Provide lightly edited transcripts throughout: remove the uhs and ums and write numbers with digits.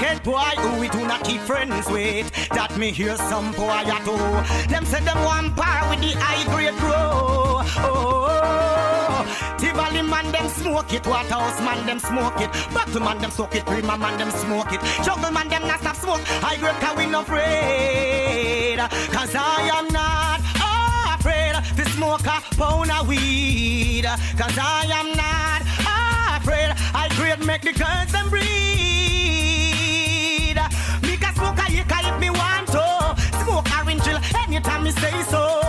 crackhead boy who we do not keep friends with. That me hear some boy at all. Them say them one par with the high grade grow. Tivoli man them smoke it, Waterhouse man them smoke it, Battle man them smoke it, Prima man them smoke it, Jungle man them not stop smoke. High grade can we no afraid, cause I am not afraid to smoke a pound of weed, cause I am not afraid. I grade make the girls them breed. Me can smoke a yika if me want to, smoke orange drill anytime me say so.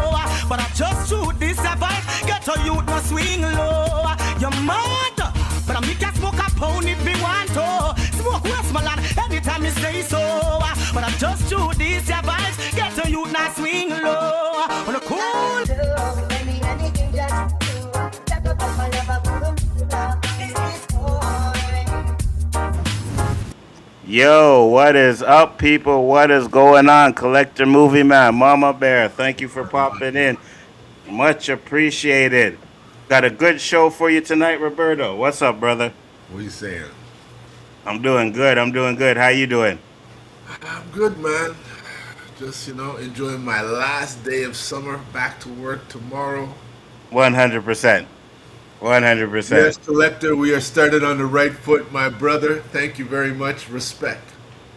But I just shoot this advice, get a youth no swing low. You're mad, but I me can smoke a pound if me want to, smoke Westmoreland anytime me say so. But I just shoot this advice, get a youth no swing low. On a cool. Yo, what is up, people? What is going on? Collector Movie Man, Mama Bear, thank you for popping in. Much appreciated. Got a good show for you tonight, Roberto. What's up, brother? What are you saying? I'm doing good. How you doing? I'm good, man. Just, enjoying my last day of summer. Back to work tomorrow. 100%. 100%. Yes, Collector, we are started on the right foot, my brother. Thank you very much. Respect.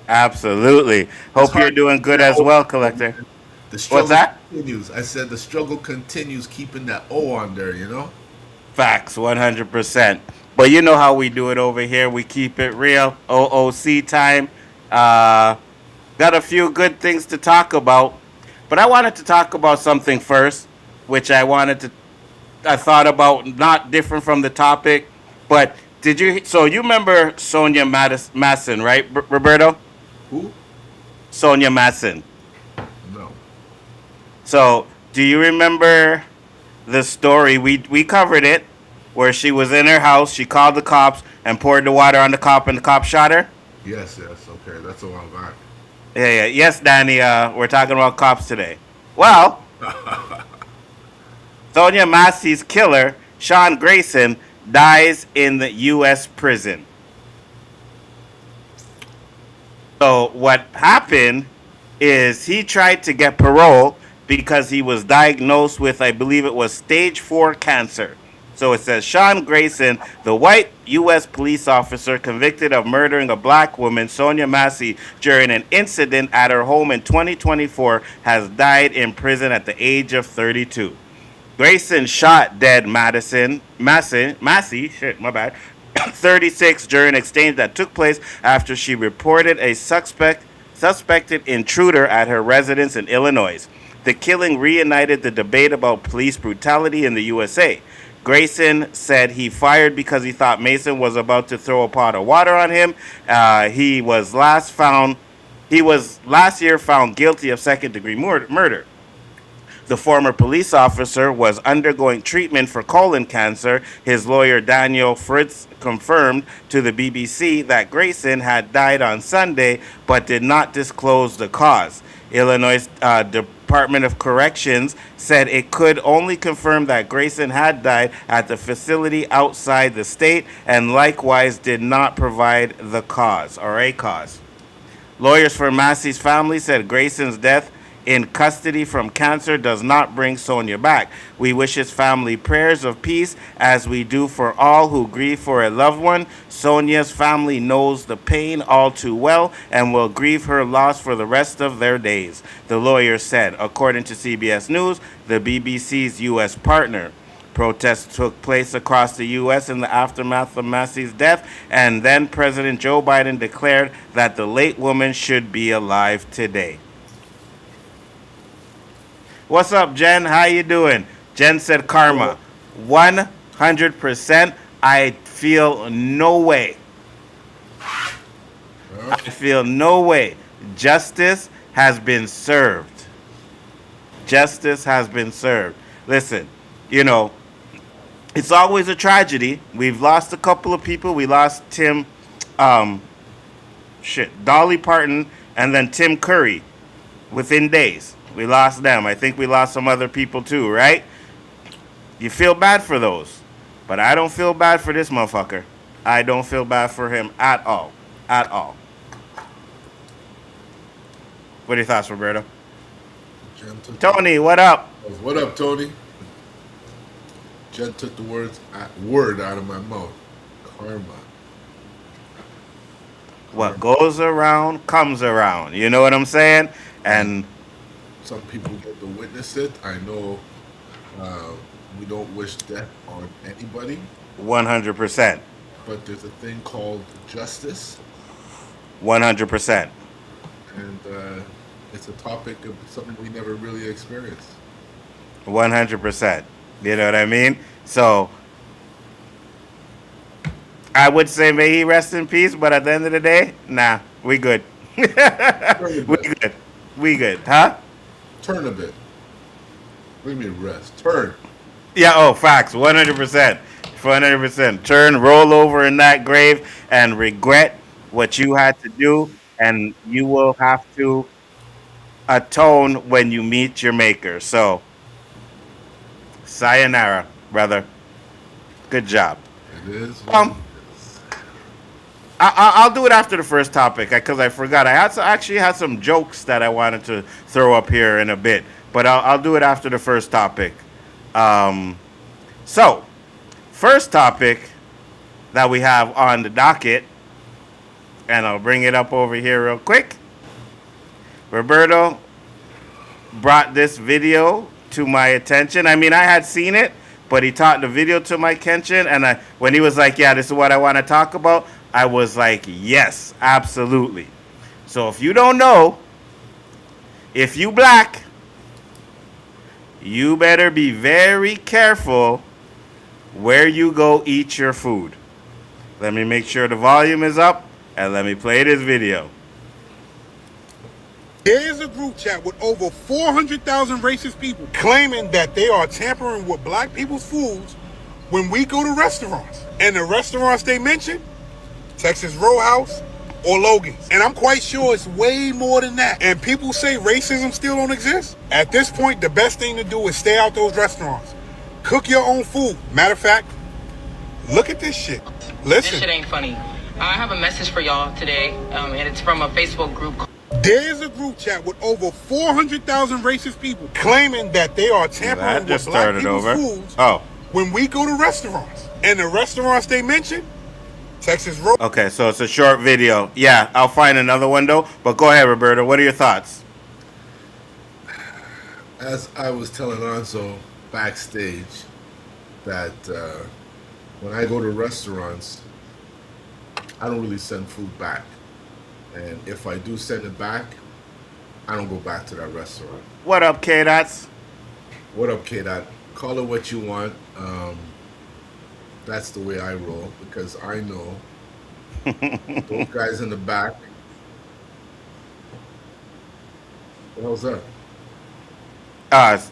Absolutely. Hope you're doing good as well, Collector. The struggle What's that? continues. I said the struggle continues, keeping that O on there, Facts, 100%. But you know how we do it over here. We keep it real. O.O.C time. Got a few good things to talk about. But I wanted to talk about something first, which I thought about, not different from the topic. But you remember Sonia Masson, right, Roberto? Who? Sonia Masson. No. So, do you remember the story? We covered it, where she was in her house, she called the cops and poured the water on the cop, and the cop shot her? Yes, okay, that's a while back. Yeah. Yes, Danny, we're talking about cops today. Well, Sonia Massey's killer, Sean Grayson, dies in the U.S. prison. So what happened is he tried to get parole because he was diagnosed with, I believe it was stage 4 cancer. So it says Sean Grayson, the white U.S. police officer convicted of murdering a black woman, Sonia Massey, during an incident at her home in 2024, has died in prison at the age of 32. Grayson shot dead Massey, 36, during an exchange that took place after she reported a suspected intruder at her residence in Illinois. The killing reignited the debate about police brutality in the USA. Grayson said he fired because he thought Mason was about to throw a pot of water on him. He was last year found guilty of second-degree murder. The former police officer was undergoing treatment for colon cancer. His lawyer, Daniel Fritz, confirmed to the BBC that Grayson had died on Sunday, but did not disclose the cause. Illinois Department of Corrections said it could only confirm that Grayson had died at the facility outside the state, and likewise did not provide the cause or a cause. Lawyers for Massey's family said Grayson's death in custody from cancer does not bring Sonia back. We wish his family prayers of peace, as we do for all who grieve for a loved one. Sonia's family knows the pain all too well and will grieve her loss for the rest of their days, the lawyer said, according to CBS News, the BBC's U.S. partner. Protests took place across the U.S. in the aftermath of Massey's death, and then President Joe Biden declared that the late woman should be alive today. What's up, Jen? How you doing? Jen said karma. 100%. I feel no way. I feel no way. Justice has been served. Justice has been served. Listen, it's always a tragedy. We've lost a couple of people. We lost Dolly Parton, and then Tim Curry within days. We lost them. I think we lost some other people too, right? You feel bad for those. But I don't feel bad for this motherfucker. I don't feel bad for him at all. At all. What are your thoughts, Roberto? Jen took Tony, what up? what up, Tony? Jen took the word out of my mouth. Karma. What goes around comes around. You know what I'm saying? And Some people get to witness it. I know uh, we don't wish death on anybody, 100%. but there's a thing called justice, 100%. and it's a topic of something we never really experienced. 100%. You know what I mean? So I would say may he rest in peace, but at the end of the day, nah, we good. we good. We good. Huh? Turn a bit. What do you mean rest? Turn. Yeah, oh, facts. 100%. 100%. Turn, roll over in that grave and regret what you had to do, and you will have to atone when you meet your maker. So, sayonara, brother. Good job. It is. Um, I'll do it after the first topic because I forgot. Actually had some jokes that I wanted to throw up here in a bit, but I'll do it after the first topic. So, first topic that we have on the docket, and I'll bring it up over here real quick. Roberto brought this video to my attention. I mean, I had seen it, but he taught the video to my attention, and when he was like, yeah, this is what I want to talk about, I was like, yes, absolutely. So if you don't know, if you black, you better be very careful where you go eat your food. Let me make sure the volume is up, and let me play this video. There is a group chat with over 400,000 racist people claiming that they are tampering with black people's foods when we go to restaurants. And the restaurants they mention, Texas Roadhouse or Logan's. And I'm quite sure it's way more than that. And people say racism still don't exist. At this point, the best thing to do is stay out those restaurants. Cook your own food. Matter of fact, look at this shit. Listen. This shit ain't funny. I have a message for y'all today, and it's from a Facebook group. There's a group chat with over 400,000 racist people claiming that they are tampering with black people's foods when we go to restaurants. And the restaurants they mention, Texas Road. Okay, so it's a short video. Yeah, I'll find another one though. But go ahead, Roberto. What are your thoughts? As I was telling Nzo backstage, that when I go to restaurants, I don't really send food back. And if I do send it back, I don't go back to that restaurant. What up, K-Dots? What up, K-Dot? Call it what you want. That's the way I roll, because I know those guys in the back. What hell's that?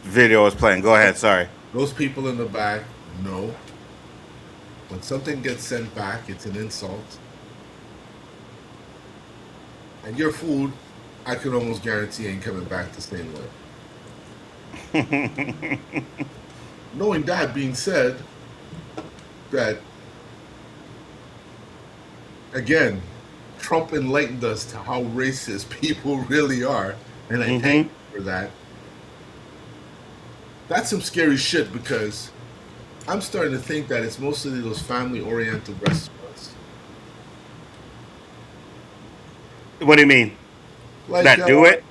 Video was playing. Go ahead, sorry. Those people in the back know when something gets sent back, it's an insult. And your food, I can almost guarantee ain't coming back the same way. Knowing that being said, that, again, Trump enlightened us to how racist people really are, and I thank you for that. That's some scary shit, because I'm starting to think that it's mostly those family-oriented restaurants. What do you mean? Like, that do it?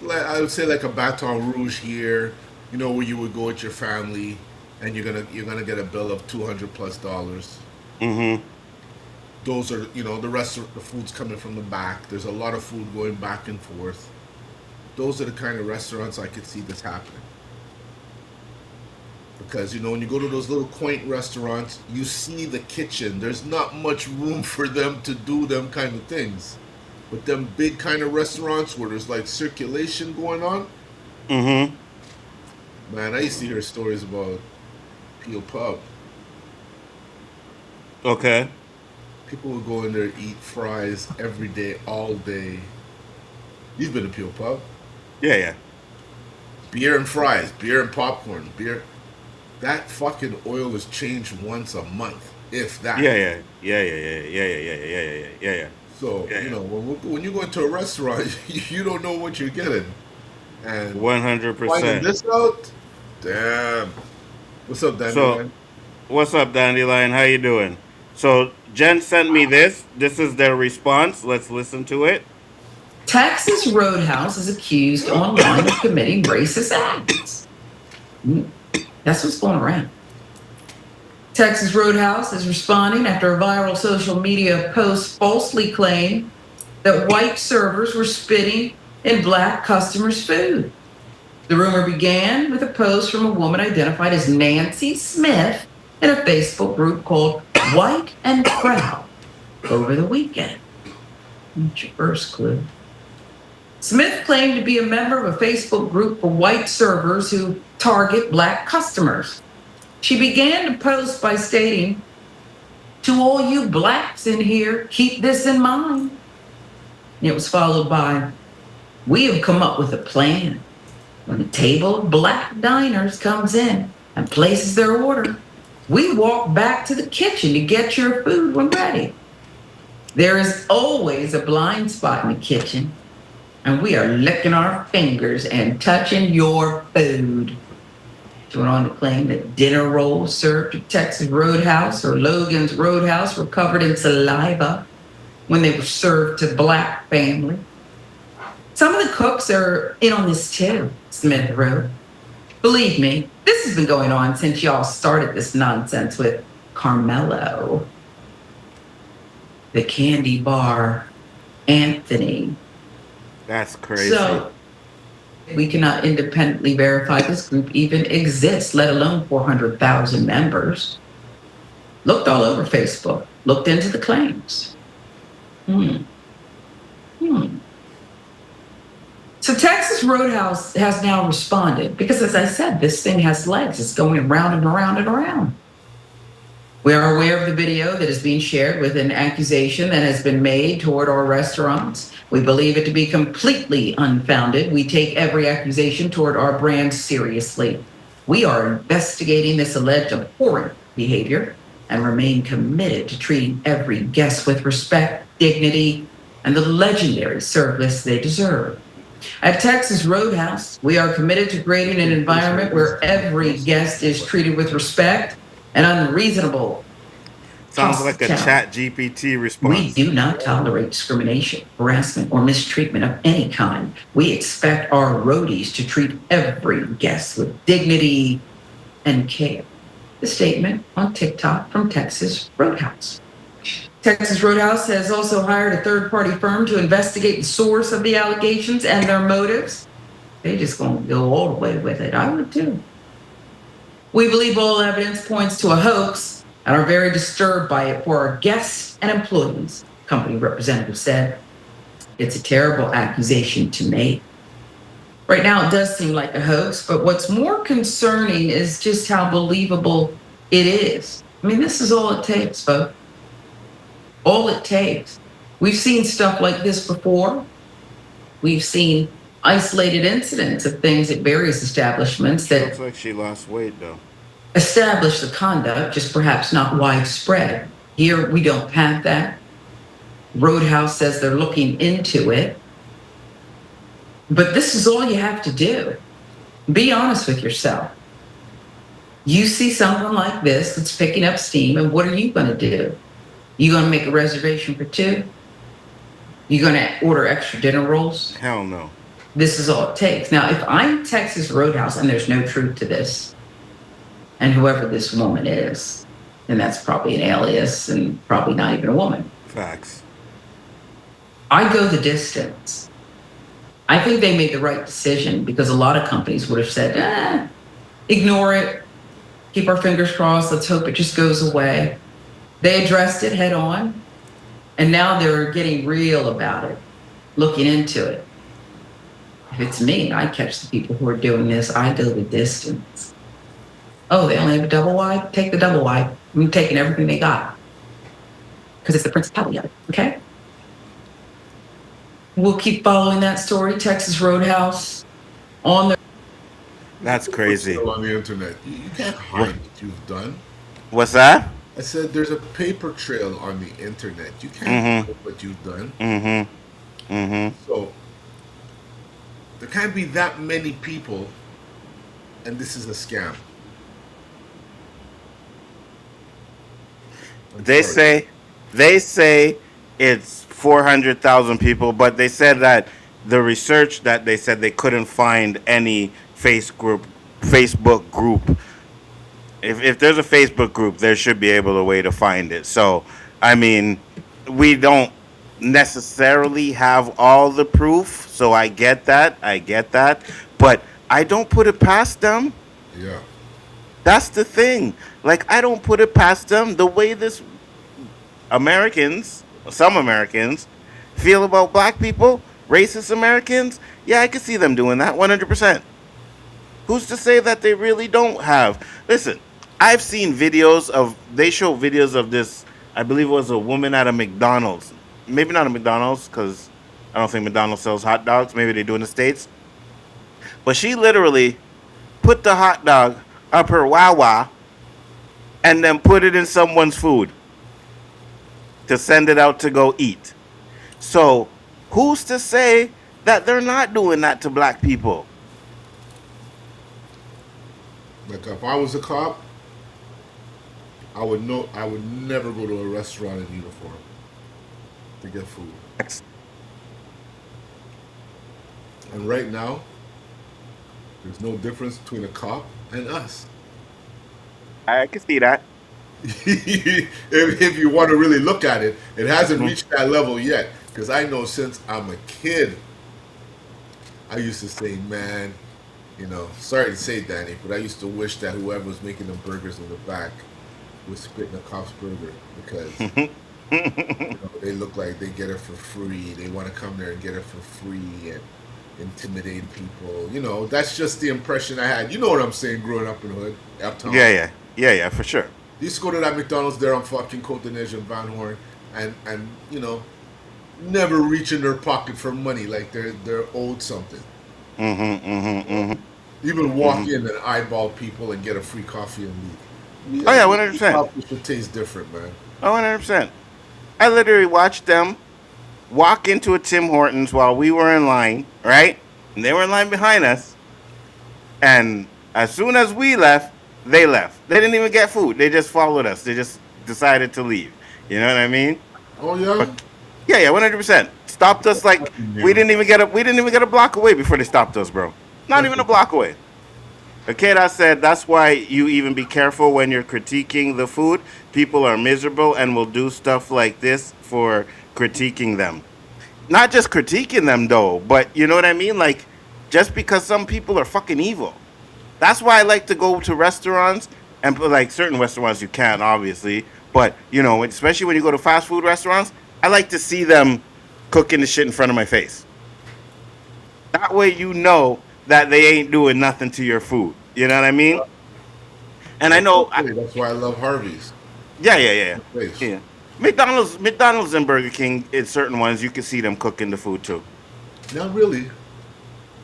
Like, I would say like a Baton Rouge here, you know, where you would go with your family, and you're gonna get a bill of $200+. Mm-hmm. Those are, you know, the food's coming from the back. There's a lot of food going back and forth. Those are the kind of restaurants I could see this happening. Because, you know, when you go to those little quaint restaurants, you see the kitchen. There's not much room for them to do them kind of things. But them big kind of restaurants where there's like circulation going on. Mm-hmm. Man, I used to hear stories about Peel Pub. Okay. People would go in there, eat fries every day, all day. You've been to Peel Pub? Yeah. Beer and fries, beer and popcorn, beer. That fucking oil is changed once a month, if that. Yeah. So Yeah. when you go into a restaurant, you don't know what you're getting, and finding 100%. this out, damn. What's up, So, Dandelion? what's up, Dandelion? How you doing? So, Jen sent me this. This is their response. Let's listen to it. Texas Roadhouse is accused online of committing racist acts. That's what's going around. Texas Roadhouse is responding after a viral social media post falsely claimed that white servers were spitting in black customers' food. The rumor began with a post from a woman identified as Nancy Smith in a Facebook group called White and Proud over the weekend. That's your first clue. Smith claimed to be a member of a Facebook group for white servers who target black customers. She began to post by stating, "To all you blacks in here, keep this in mind." And it was followed by, "We have come up with a plan. When a table of black diners comes in and places their order, we walk back to the kitchen to get your food when ready. There is always a blind spot in the kitchen, and we are licking our fingers and touching your food." She went on to claim that dinner rolls served at Texas Roadhouse or Logan's Roadhouse were covered in saliva when they were served to black families. "Some of the cooks are in on this too," Smith wrote. "Believe me, this has been going on since y'all started this nonsense with Carmelo, the candy bar, Anthony." That's crazy. So we cannot independently verify this group even exists, let alone 400,000 members. Looked all over Facebook, looked into the claims. So Texas Roadhouse has now responded because, as I said, this thing has legs. It's going around and around and around. We are aware of the video that is being shared with an accusation that has been made toward our restaurants. We believe it to be completely unfounded. We take every accusation toward our brand seriously. We are investigating this alleged abhorrent behavior and remain committed to treating every guest with respect, dignity, and the legendary service they deserve. At Texas Roadhouse, we are committed to creating an environment where every guest is treated with respect and unreasonable. Sounds like a chat GPT response. We do not tolerate discrimination, harassment, or mistreatment of any kind. We expect our roadies to treat every guest with dignity and care. The statement on TikTok from Texas Roadhouse. Texas Roadhouse has also hired a third-party firm to investigate the source of the allegations and their motives. They just gonna go all the way with it. I would too. We believe all evidence points to a hoax and are very disturbed by it for our guests and employees, company representative said. It's a terrible accusation to make. Right now, it does seem like a hoax, but what's more concerning is just how believable it is. I mean, this is all it takes, folks. All it takes. We've seen stuff like this before. We've seen isolated incidents of things at various establishments that Looks like she lost weight, though. establish the conduct, just perhaps not widespread. Here, we don't have that. Roadhouse says they're looking into it. But this is all you have to do. Be honest with yourself. You see someone like this that's picking up steam, and what are you going to do? You going to make a reservation for two? You going to order extra dinner rolls? Hell no. This is all it takes. Now, if I'm Texas Roadhouse, and there's no truth to this, and whoever this woman is, and that's probably an alias and probably not even a woman, Facts. I go the distance. I think they made the right decision because a lot of companies would have said, ignore it, keep our fingers crossed, let's hope it just goes away. They addressed it head on, and now they're getting real about it, looking into it. If it's me, I catch the people who are doing this, I go the distance. Oh, they only have a double wide? Take the double wide. I'm taking everything they got. Because it's the principality of it, okay? We'll keep following that story. Texas Roadhouse on the... That's crazy. On the internet. You can't hide what you've done. What's that? I said there's a paper trail on the internet. You can't do what you've done. So there can't be that many people, and this is a scam. I'm They sorry. say it's 400,000 people, but they said that the research that they said they couldn't find any Facebook group. If there's a Facebook group, there should be able a way to find it. So, I mean, we don't necessarily have all the proof. So I get that. But I don't put it past them. Yeah. That's the thing. Like, I don't put it past them. The way this some Americans, feel about black people, racist Americans, yeah, I can see them doing that 100%. Who's to say that they really don't have? Listen, I've seen they show videos of this, I believe it was a woman at a McDonald's. Maybe not a McDonald's, because I don't think McDonald's sells hot dogs. Maybe they do in the States. But she literally put the hot dog up her Wawa and then put it in someone's food to send it out to go eat. So who's to say that they're not doing that to black people? Like if I was a cop, I would know. I would never go to a restaurant in uniform to get food. And right now, there's no difference between a cop and us. I can see that. If you want to really look at it, it hasn't reached that level yet. Because I know since I'm a kid, I used to say, man, sorry to say, Danny, but I used to wish that whoever was making the burgers in the back would spit in a cop's burger because they look like they get it for free. They want to come there and get it for free and intimidate people. That's just the impression I had. You know what I'm saying? Growing up in the hood, uptown. Yeah, for sure. Used to go to that McDonald's there on fucking Cotonej and Van Horn, and never reach in their pocket for money like they're owed something. Even walk in and eyeball people and get a free coffee and leave. Oh yeah, 100%. Coffee should taste different, man. Oh, 100%. I literally watched them walk into a Tim Hortons while we were in line, right? And they were in line behind us. And as soon as we left, they left. They didn't even get food. They just followed us. They just decided to leave. You know what I mean? Oh yeah. But, yeah, 100%. Stopped us like we didn't even get a block away before they stopped us, bro. Not even a block away. Okay, that said, that's why you even be careful when you're critiquing the food. People are miserable and will do stuff like this for critiquing them. Not just critiquing them though, but you know what I mean? Like, just because some people are fucking evil. That's why I like to go to restaurants, and like certain restaurants you can't, obviously, but especially when you go to fast food restaurants, I like to see them cooking the shit in front of my face. That way you know that they ain't doing nothing to your food. You know what I mean? And I know that's why I love Harvey's. Yeah. McDonald's and Burger King, in certain ones, you can see them cooking the food too. Not really.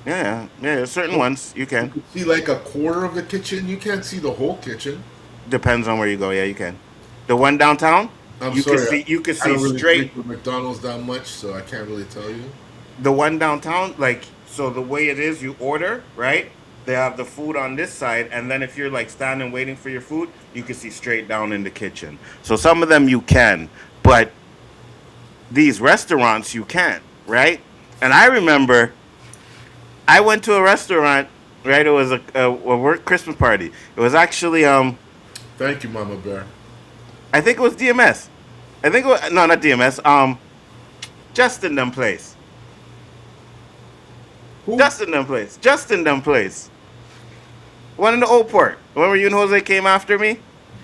Yeah, certain ones you can. You can see like a quarter of the kitchen. You can't see the whole kitchen. Depends on where you go. Yeah, you can. The one downtown, I'm sorry. You can I see don't really straight. With McDonald's that much, so I can't really tell you. The one downtown, so the way it is, you order, right? They have the food on this side, and then if you're like standing waiting for your food, you can see straight down in the kitchen. So some of them you can, but these restaurants you can't, right? And I remember I went to a restaurant, right? It was a work Christmas party. It was actually Thank you, Mama Bear. I think it was DMS. I think it was, no, not DMS. Justin them place. Who? Justin them place. One in the old port. Remember you and Jose came after me?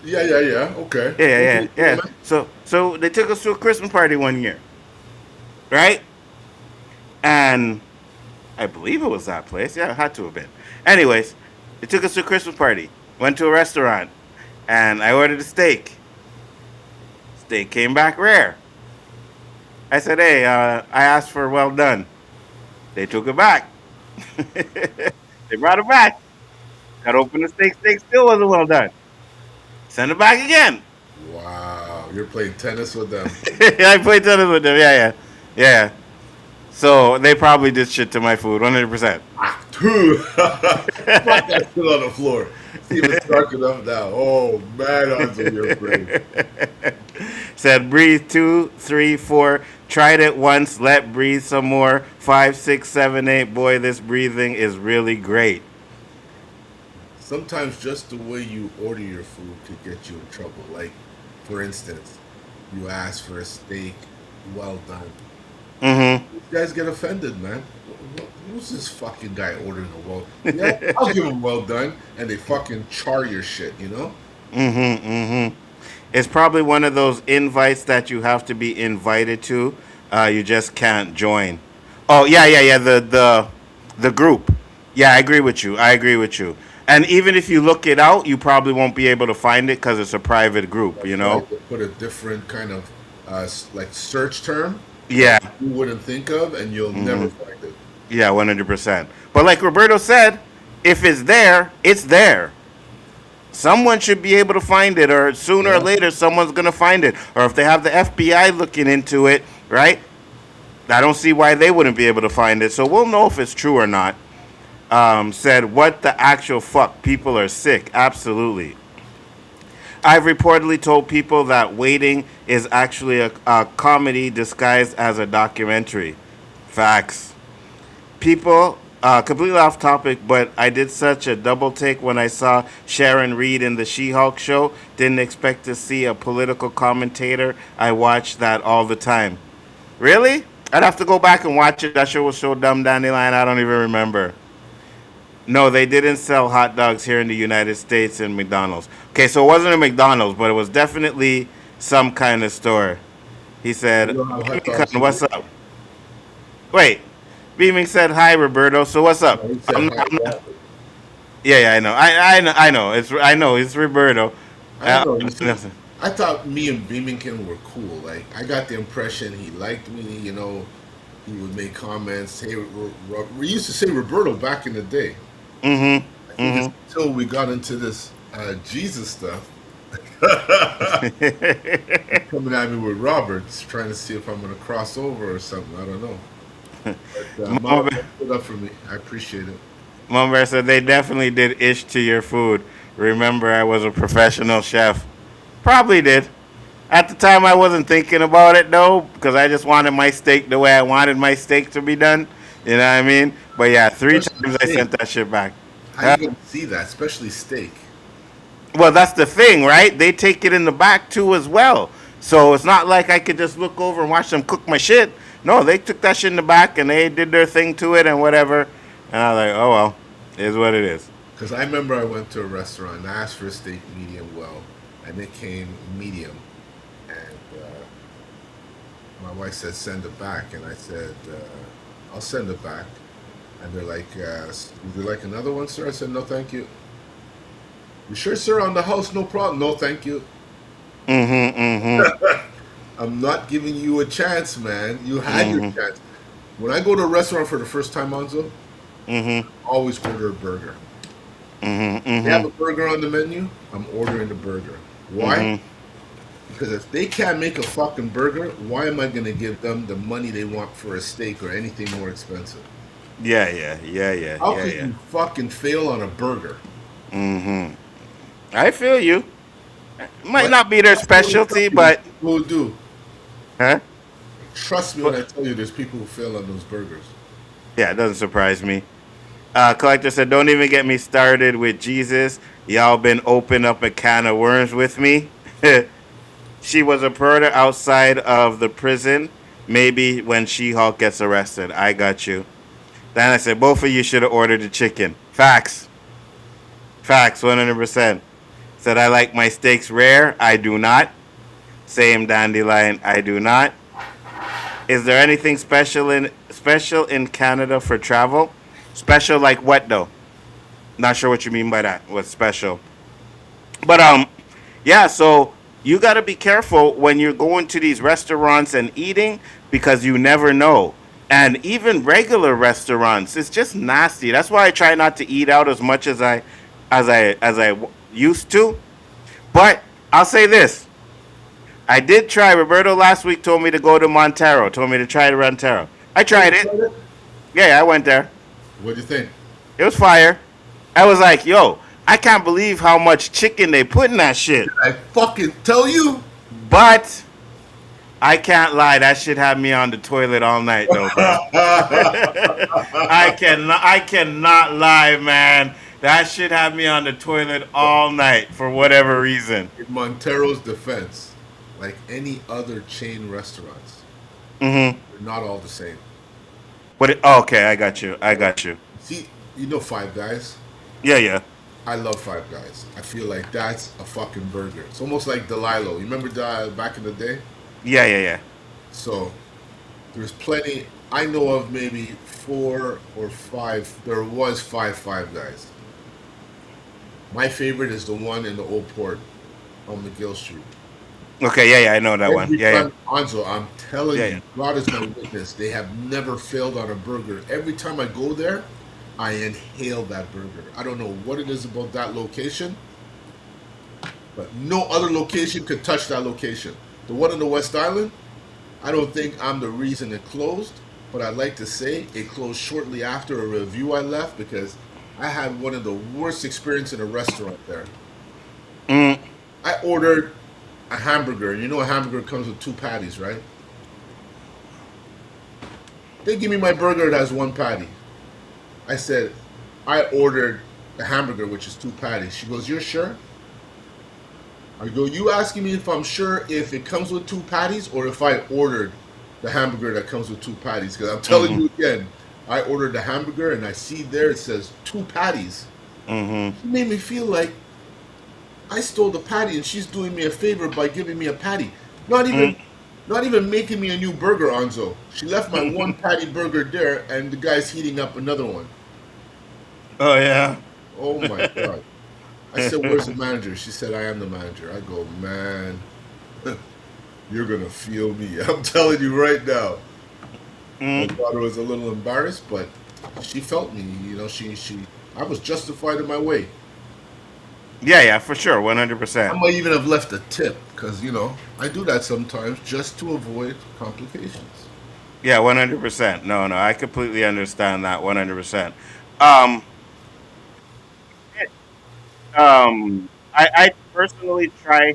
Yeah. Okay. Yeah. So they took us to a Christmas party one year, right? And I believe it was that place. Yeah, it had to have been. Anyways, they took us to a Christmas party. Went to a restaurant, and I ordered a steak. Steak came back rare. I said, hey, I asked for well done. They took it back. They brought it back. Got open the steak. Steak still wasn't well done. Send it back again. Wow, you're playing tennis with them. I play tennis with them. Yeah. So they probably did shit to my food, 100%. Dude, fuck that shit on the floor. See if it's dark enough now. Oh man, Nzo, you're brave. Said breathe 2, 3, 4. Tried it once. Let breathe some more. 5, 6, 7, 8. Boy, this breathing is really great. Sometimes just the way you order your food could get you in trouble. Like, for instance, you ask for a steak, well done. Mm-hmm. You guys get offended, man. Who's this fucking guy ordering a well? Yeah, I'll give him well done, and they fucking char your shit, you know? Mm-hmm. Mm-hmm. It's probably one of those invites that you have to be invited to. You just can't join. Oh yeah. The group. Yeah, I agree with you. And even if you look it out, you probably won't be able to find it because it's a private group. You know. Like they put a different kind of like search term. Yeah. You wouldn't think of, and you'll never find it. Yeah, 100%. But like Roberto said, if it's there, it's there. Someone should be able to find it, or sooner or later, someone's going to find it. Or if they have the FBI looking into it, right? I don't see why they wouldn't be able to find it. So we'll know if it's true or not. Said, what the actual fuck? People are sick. Absolutely. I've reportedly told people that waiting is actually a comedy disguised as a documentary. Facts. People, completely off topic, but I did such a double take when I saw Sharon Reed in the She-Hulk show. Didn't expect to see a political commentator. I watch that all the time. Really? I'd have to go back and watch it. That show was so dumb, Dandelion, I don't even remember. No, they didn't sell hot dogs here in the United States in McDonald's. Okay, so it wasn't a McDonald's, but it was definitely some kind of store. He said, what's up? Wait, Beaming said, hi, Roberto. So what's up? Yeah, I know. I know. It's Roberto. I know. I thought me and Beamington were cool. Like, I got the impression he liked me, you know. He would make comments. Hey, we used to say Roberto back in the day. Mm-hmm. Until we got into this Jesus stuff. Coming at me with Roberts, trying to see if I'm going to cross over or something. I don't know. But Mama put up for me. I appreciate it. Mama said they definitely did ish to your food. Remember, I was a professional chef. Probably did. At the time, I wasn't thinking about it, though, because I just wanted my steak the way I wanted my steak to be done. You know what I mean? But yeah, 3 times I sent that shit back. I didn't see that, especially steak. Well, that's the thing, right? They take it in the back, too, as well. So it's not like I could just look over and watch them cook my shit. No, they took that shit in the back, and they did their thing to it and whatever. And I was like, oh, well, it is what it is. Because I remember I went to a restaurant, and I asked for a steak medium well, and it came medium. My wife said, send it back. And I said, I'll send it back. And they're like, would you like another one, sir? I said, no, thank you. You sure, sir, on the house? No problem. No, thank you. I'm not giving you a chance, man. You had your chance. When I go to a restaurant for the first time, Nzo, I always order a burger. They have a burger on the menu, I'm ordering the burger. Why? Because if they can't make a fucking burger, why am I going to give them the money they want for a steak or anything more expensive? Yeah. How could you fucking fail on a burger? I feel you. Might not be their specialty, but... People will do. Huh? Trust me when I tell you there's people who fail on those burgers. Yeah, it doesn't surprise me. Collector said, don't even get me started with Jesus. Y'all been open up a can of worms with me. She was a predator outside of the prison. Maybe when She-Hulk gets arrested. I got you. Then I said, both of you should have ordered the chicken. Facts. 100%. Said, I like my steaks rare. I do not. Same Dandelion. I do not. Is there anything special in Canada for travel? Special like what, though? Not sure what you mean by that. What's special? But, yeah, so... You got to be careful when you're going to these restaurants and eating because you never know. And even regular restaurants, it's just nasty. That's why I try not to eat out as much as I used to. But I'll say this. I did try. Roberto last week told me to go to Montero. Told me to try to Montero. I tried it. Yeah, I went there. What do you think? It was fire. I was like, yo, I can't believe how much chicken they put in that shit. I fucking tell you. But I can't lie. That shit had me on the toilet all night, though, bro. I cannot lie, man. That shit had me on the toilet all night for whatever reason. In Montero's defense, like any other chain restaurants, Mm-hmm. they're not all the same. Okay, I got you. I got you. See, you know Five Guys? Yeah, yeah. I love Five Guys. I feel like that's a fucking burger. It's almost like Delilah. You remember back in the day? Yeah, yeah, yeah. So there's plenty. I know of maybe 4 or 5. There was Five Guys. My favorite is the one in the Old Port on McGill Street. Okay, yeah, yeah, I know that one. Every Yeah, yeah. time, Nzo, I'm telling Yeah, you, yeah. God is my witness. They have never failed on a burger. Every time I go there, I inhale that burger. I don't know what it is about that location, but no other location could touch that location. The one in the West Island, I don't think I'm the reason it closed, but I'd like to say it closed shortly after a review I left because I had one of the worst experiences in a restaurant there. Mm. I ordered a hamburger. You know a hamburger comes with 2 patties, right? They give me my burger that has 1 patty. I said, I ordered a hamburger which is 2 patties. She goes, you're sure? I go, you asking me if I'm sure if it comes with 2 patties or if I ordered the hamburger that comes with 2 patties? Because I'm telling you again, I ordered the hamburger and I see there it says 2 patties. Mm-hmm. It made me feel like I stole the patty and she's doing me a favor by giving me a patty. Not even making me a new burger, Nzo. She left my 1 patty burger there and the guy's heating up another one. Oh, yeah. Oh my God. I said, where's the manager? She said, I am the manager. I go, man, you're going to feel me. I'm telling you right now. My daughter was a little embarrassed, but she felt me. You know, I was justified in my way. Yeah, yeah, for sure. I 100%. might even have left a tip because, you know, I do that sometimes just to avoid complications. Yeah, 100%. No, I completely understand that 100%. I personally try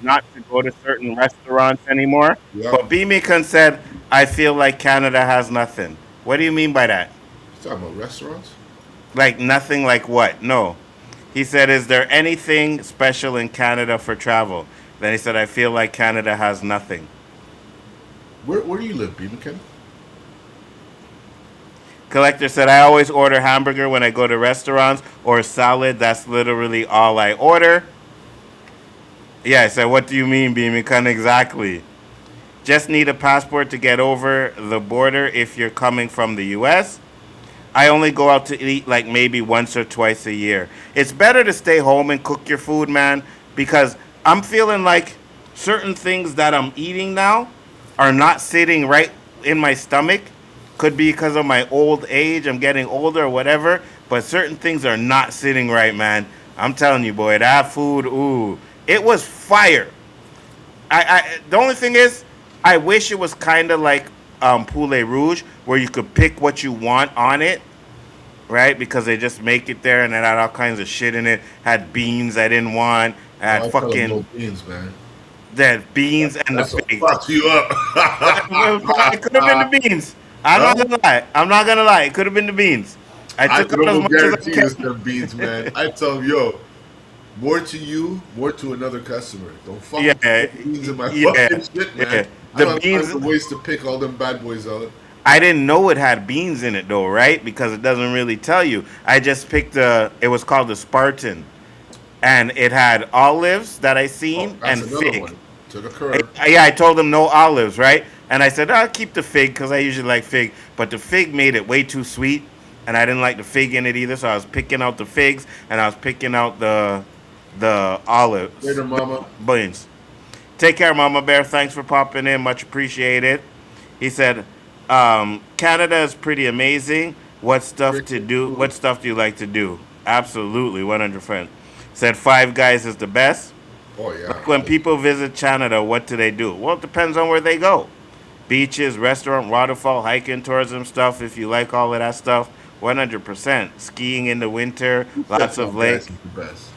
not to go to certain restaurants anymore. Yeah. But Bimikan said, I feel like Canada has nothing. What do you mean by that? You talking about restaurants? Like nothing like what? No. He said, is there anything special in Canada for travel? Then he said, I feel like Canada has nothing. Where do you live, Beaverton? Collector said, I always order hamburger when I go to restaurants or salad. That's literally all I order. Yeah, I said, what do you mean, Beamican? Exactly. Just need a passport to get over the border if you're coming from the U.S. I only go out to eat like maybe once or twice a year. It's better to stay home and cook your food, man, because I'm feeling like certain things that I'm eating now are not sitting right in my stomach. Could be because of my old age. I'm getting older or whatever. But certain things are not sitting right, man. I'm telling you, boy, that food, ooh, it was fire. The only thing is, I wish it was kind of like Poulet Rouge, where you could pick what you want on it, right? Because they just make it there, and it had all kinds of shit in it. Had beans I didn't want. Had fucking no beans, man. That beans and That's the what figs. fucked you up. It could have been the beans. I'm not gonna lie. It could have been the beans. I took out as much as I guarantee you it's can. the beans, man. I tell them, yo, more to you, more to another customer. Don't fuck with the beans in my fucking shit, man. Yeah. I don't The beans. have ways to pick all them bad boys out. I didn't know it had beans in it though, right? Because it doesn't really tell you. I just picked it was called the Spartan, and it had olives that I seen and That's another fig. one. To the curb. I told them no olives, right? And I said, I'll keep the fig because I usually like fig. But the fig made it way too sweet, and I didn't like the fig in it either. So I was picking out the figs, and I was picking out the olives. Later, mama. Beans. Take care, Mama Bear. Thanks for popping in. Much appreciated. He said, Canada is pretty amazing. What stuff to do? What stuff do you like to do? Absolutely, 100%. Said Five Guys is the best. Oh yeah. Like when people visit Canada, what do they do? Well, it depends on where they go. Beaches, restaurant, waterfall, hiking, tourism stuff. If you like all of that stuff, 100%. Skiing in the winter, Who said lots of Five Guys lake. is the best?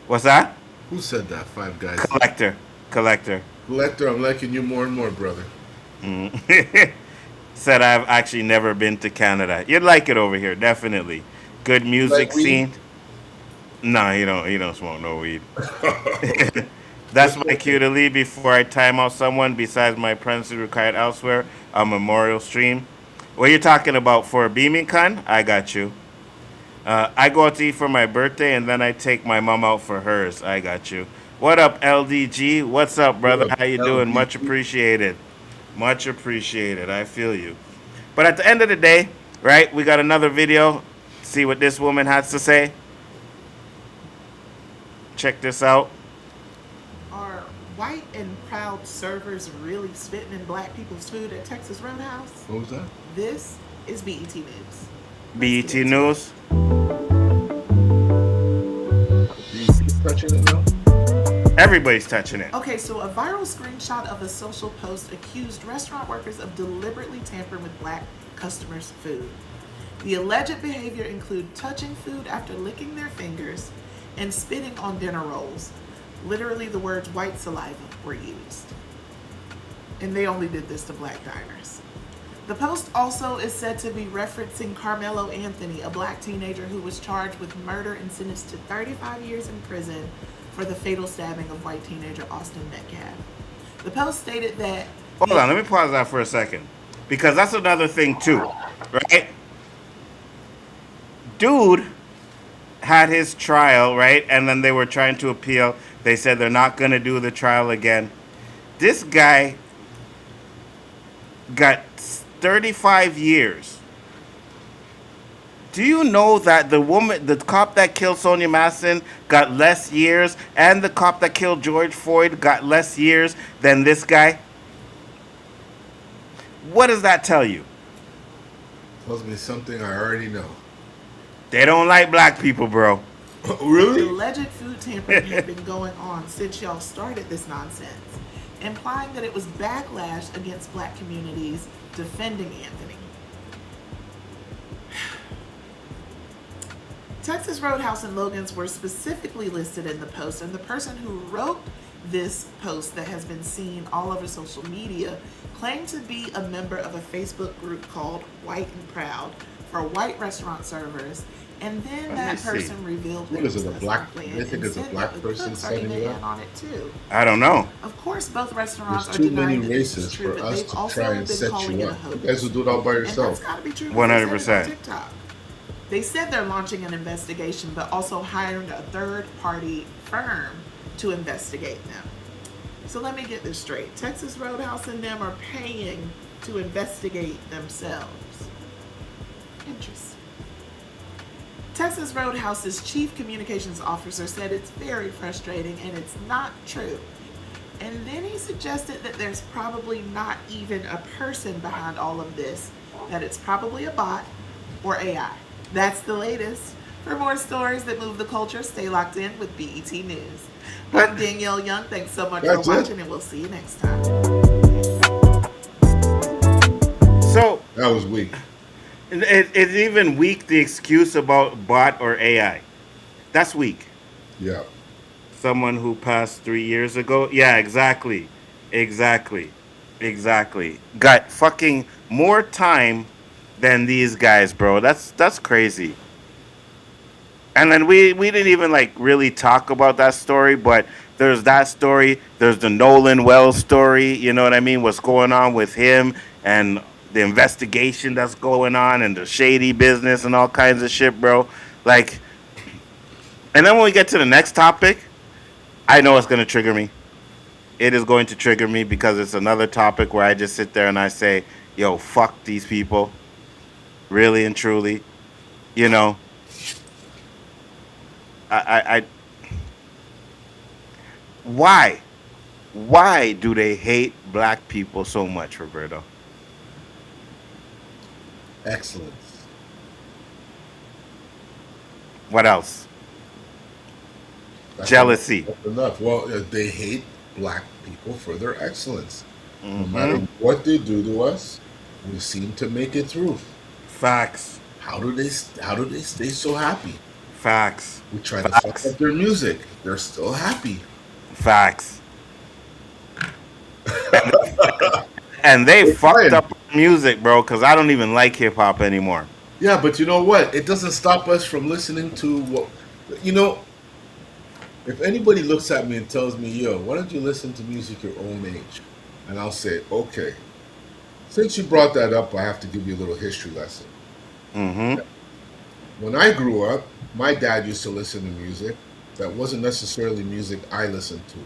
What's that? Who said that? Five Guys. Collector. Collector. Collector, I'm liking you more and more, brother. Said I've actually never been to Canada. You'd like it over here, definitely. Good music Like weed? scene. No, he don't smoke no weed. That's my cue to leave before I time out someone besides my premises required elsewhere, a memorial stream. What you talking about for a beaming con? I got you. I go out to eat for my birthday and then I take my mom out for hers. I got you. What up, LDG? What's up, brother? What up, How you doing? Much LDG? appreciated. Much appreciated. I feel you. But at the end of the day, right, we got another video. See what this woman has to say. Check this out. Are white and proud servers really spitting in black people's food at Texas Roadhouse? What was that? This is BET News. BET News. You touching it now? Everybody's touching it. Okay, so a viral screenshot of a social post accused restaurant workers of deliberately tampering with black customers' food. The alleged behavior include touching food after licking their fingers and spitting on dinner rolls. Literally, the words white saliva were used. And they only did this to black diners. The post also is said to be referencing Carmelo Anthony, a black teenager who was charged with murder and sentenced to 35 years in prison for the fatal stabbing of white teenager Austin Metcalf. The post stated that... Hold on, let me pause that for a second. Because that's another thing too, right? Dude had his trial, right? And then they were trying to appeal. They said they're not going to do the trial again. This guy got 35 years. Do you know that the cop that killed Sonia Masson got less years, and the cop that killed George Floyd got less years than this guy? What does that tell you? Tells me something I already know. They don't like black people, bro. The Really? alleged food tampering had been going on since y'all started this nonsense, implying that it was backlash against black communities defending Anthony. Texas Roadhouse and Logan's were specifically listed in the post, and the person who wrote this post that has been seen all over social media claimed to be a member of a Facebook group called White and Proud for white restaurant servers, and then Let that me see. person revealed What that is it, a was black- not they planned think and it's a said black that the person cooks are setting even it up? in on it too. I don't know. Of course, both restaurants There's are too denying many that this is races true, for but us they've to also try and been set calling you it a up. hoax. You guys will do it all by And yourself. that's got to be true. 100%. They said it on TikTok. They said they're launching an investigation, but also hiring a third-party firm to investigate them. So let me get this straight. Texas Roadhouse and them are paying to investigate themselves. Interesting. Texas Roadhouse's chief communications officer said it's very frustrating and it's not true. And then he suggested that there's probably not even a person behind all of this, that it's probably a bot or AI. That's the latest. For more stories that move the culture, stay locked in with BET News. I'm Danielle Young. Thanks so much That's for it? watching, and we'll see you next time. So That was weak. it's even weak, the excuse about bot or AI. That's weak. Yeah. Someone who passed 3 years ago. Yeah, exactly. Exactly. Exactly. Got fucking more time than these guys, bro. That's crazy. And then we didn't even like really talk about that story, but there's that story. There's the Nolan Wells story. You know what I mean? What's going on with him and the investigation that's going on and the shady business and all kinds of shit, bro. Like, and then when we get to the next topic, I know it's going to trigger me. It is going to trigger me because it's another topic where I just sit there and I say, yo, fuck these people. Really and truly. You know, why? Why do they hate black people so much, Roberto? Excellence. What else? That's enough. Jealousy. That's enough. Well, they hate black people for their excellence. No Mm-hmm. matter what they do to us, we seem to make it through. Facts. How do they? How do they stay so happy? Facts. We try to fuck Facts. up their music. They're still happy. Facts. And they They're fucked trying. up music, bro, because I don't even like hip hop anymore. Yeah, but you know what? It doesn't stop us from listening to what. You know, if anybody looks at me and tells me, "Yo, why don't you listen to music your own age?" and I'll say, "Okay." Since you brought that up, I have to give you a little history lesson. Mm-hmm. When I grew up, my dad used to listen to music that wasn't necessarily music I listened to,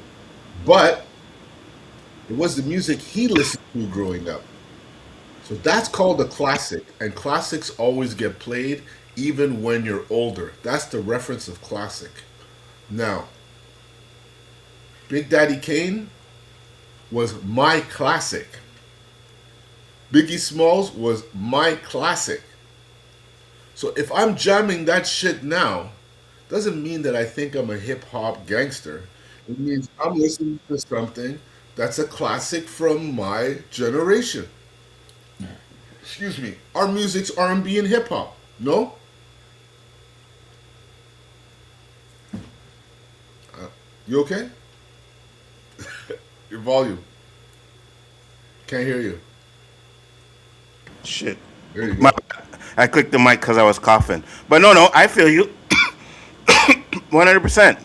but it was the music he listened to growing up. So that's called a classic, and classics always get played even when you're older. That's the reference of classic. Now, Big Daddy Kane was my classic. Biggie Smalls was my classic. So if I'm jamming that shit now, doesn't mean that I think I'm a hip hop gangster. It means I'm listening to something that's a classic from my generation. Excuse me. Our music's R&B and hip hop. No? You okay? Your volume. Can't hear you. Shit. There you My, go. I clicked the mic because I was coughing. But no, I feel you. 100%.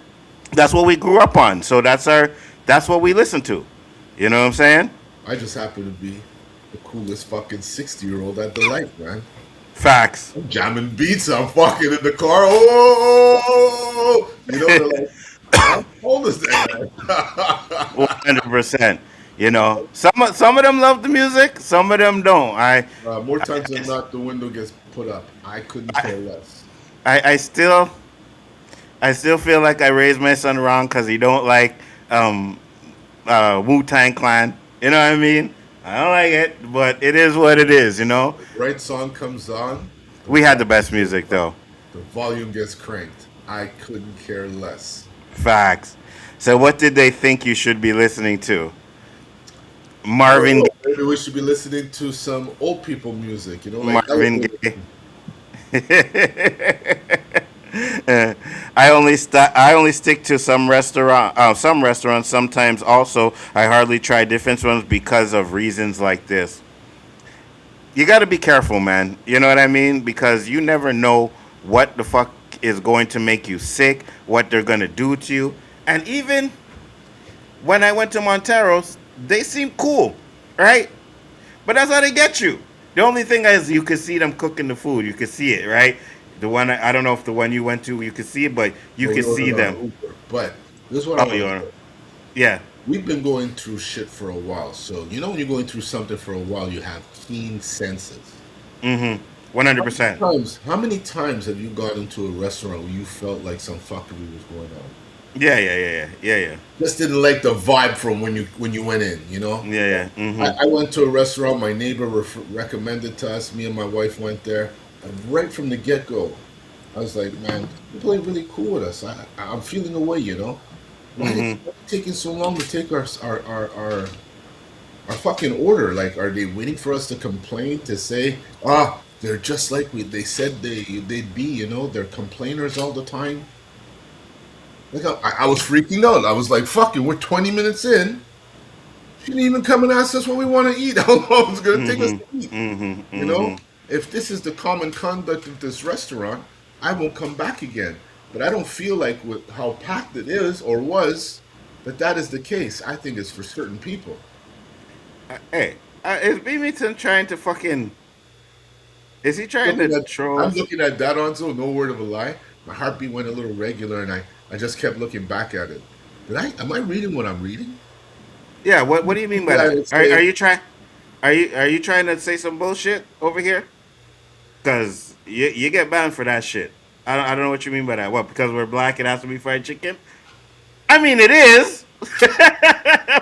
That's what we grew up on. So that's what we listen to. You know what I'm saying? I just happen to be the coolest fucking 60-year-old at the light, man. Facts. I'm jamming beats. I'm fucking in the car. Oh, you know, they're like, how old is that? 100%. You know, some of them love the music, some of them don't. More times than not, the window gets put up. I couldn't care less. I still feel like I raised my son wrong because he don't like Wu-Tang Clan. You know what I mean? I don't like it, but it is what it is. You know, Right song comes on, we had the best music though. the volume gets cranked. I couldn't care less. Facts. So what did they think you should be listening to? I don't Marvin know. Maybe we should be listening to some old people music, you know, like Marvin elevator. Gaye. I only stick to some restaurants. Sometimes also I hardly try different ones because of reasons like this. You got to be careful, man. You know what I mean? Because you never know what the fuck is going to make you sick, what they're going to do to you. And even when I went to Montero's, they seem cool, right? But that's how they get you. The only thing is you could see them cooking the food. You could see it, right? The one I don't know if the one you went to you could see it, but you Well, could we see ordered on them. Uber. But this is what I Oh, want you to are, say. yeah. We've been going through shit for a while. So, you know, when you're going through something for a while, you have keen senses. Mm-hmm. How many 100%. times, how many times have you gone into a restaurant where you felt like some fuckery was going on? Yeah. Just didn't like the vibe from when you went in, you know? Yeah. Mm-hmm. I went to a restaurant my neighbor recommended to us. Me and my wife went there. And right from the get-go, I was like, man, people ain't really cool with us. I'm feeling away, you know? Why is it taking so long to take our fucking order? Like, are they waiting for us to complain to say, they're just like they said they'd be, you know? They're complainers all the time. Like, I was freaking out. I was like, fucking, we're 20 minutes in. She didn't even come and ask us what we want to eat. How long it's going to take us to eat? You know? If this is the common conduct of this restaurant, I won't come back again. But I don't feel like with how packed it is or was, that is the case. I think it's for certain people. Hey, is Beamington trying to fucking? Is he trying to troll I'm us? looking at that on, so no word of a lie. My heartbeat went a little regular, and I just kept looking back at it. Am I reading what I'm reading? Yeah. What do you mean by Yeah, that? it's Are a- you trying? Are you trying to say some bullshit over here? Cause you get banned for that shit. I don't know what you mean by that. What? Because we're black, it has to be fried chicken? I mean, it is.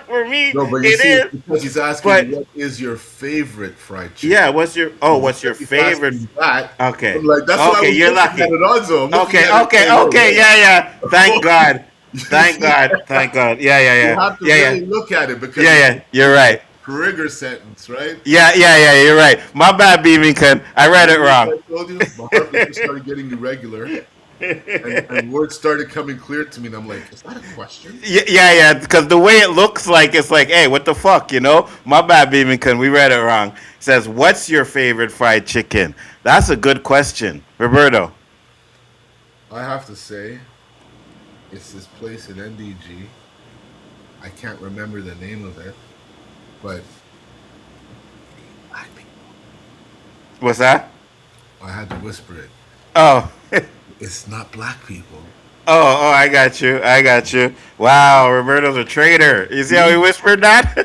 For me, No, but you it see, is. it's because he's asking But what is your favorite fried chicken. yeah, what's your He's favorite? asking that. Okay. I'm like, that's what I Okay, was you're looking at lucky. it on, so I'm looking Okay, at it saying, oh, okay. Yeah. Thank God. Thank God. Thank God. Yeah, You yeah, have to yeah. Yeah, really yeah. look at it because Yeah, yeah. You're right. trigger sentence, right? Yeah, yeah, yeah. You're right. My bad, Beamington. I read it Remember wrong. what I told you? My heart rate just started getting irregular, and words started coming clear to me, and I'm like, is that a question? Yeah, yeah, yeah. Because the way it looks like, it's like, hey, what the fuck, you know? My bad, Beamington. We read it wrong. It says, what's your favorite fried chicken? That's a good question, Roberto. I have to say, it's this place in NDG. I can't remember the name of it, but What's that? I had to whisper it. Oh. It's not black people. Oh, I got you. I got you. Wow, Roberto's a traitor. You see how he whispered that?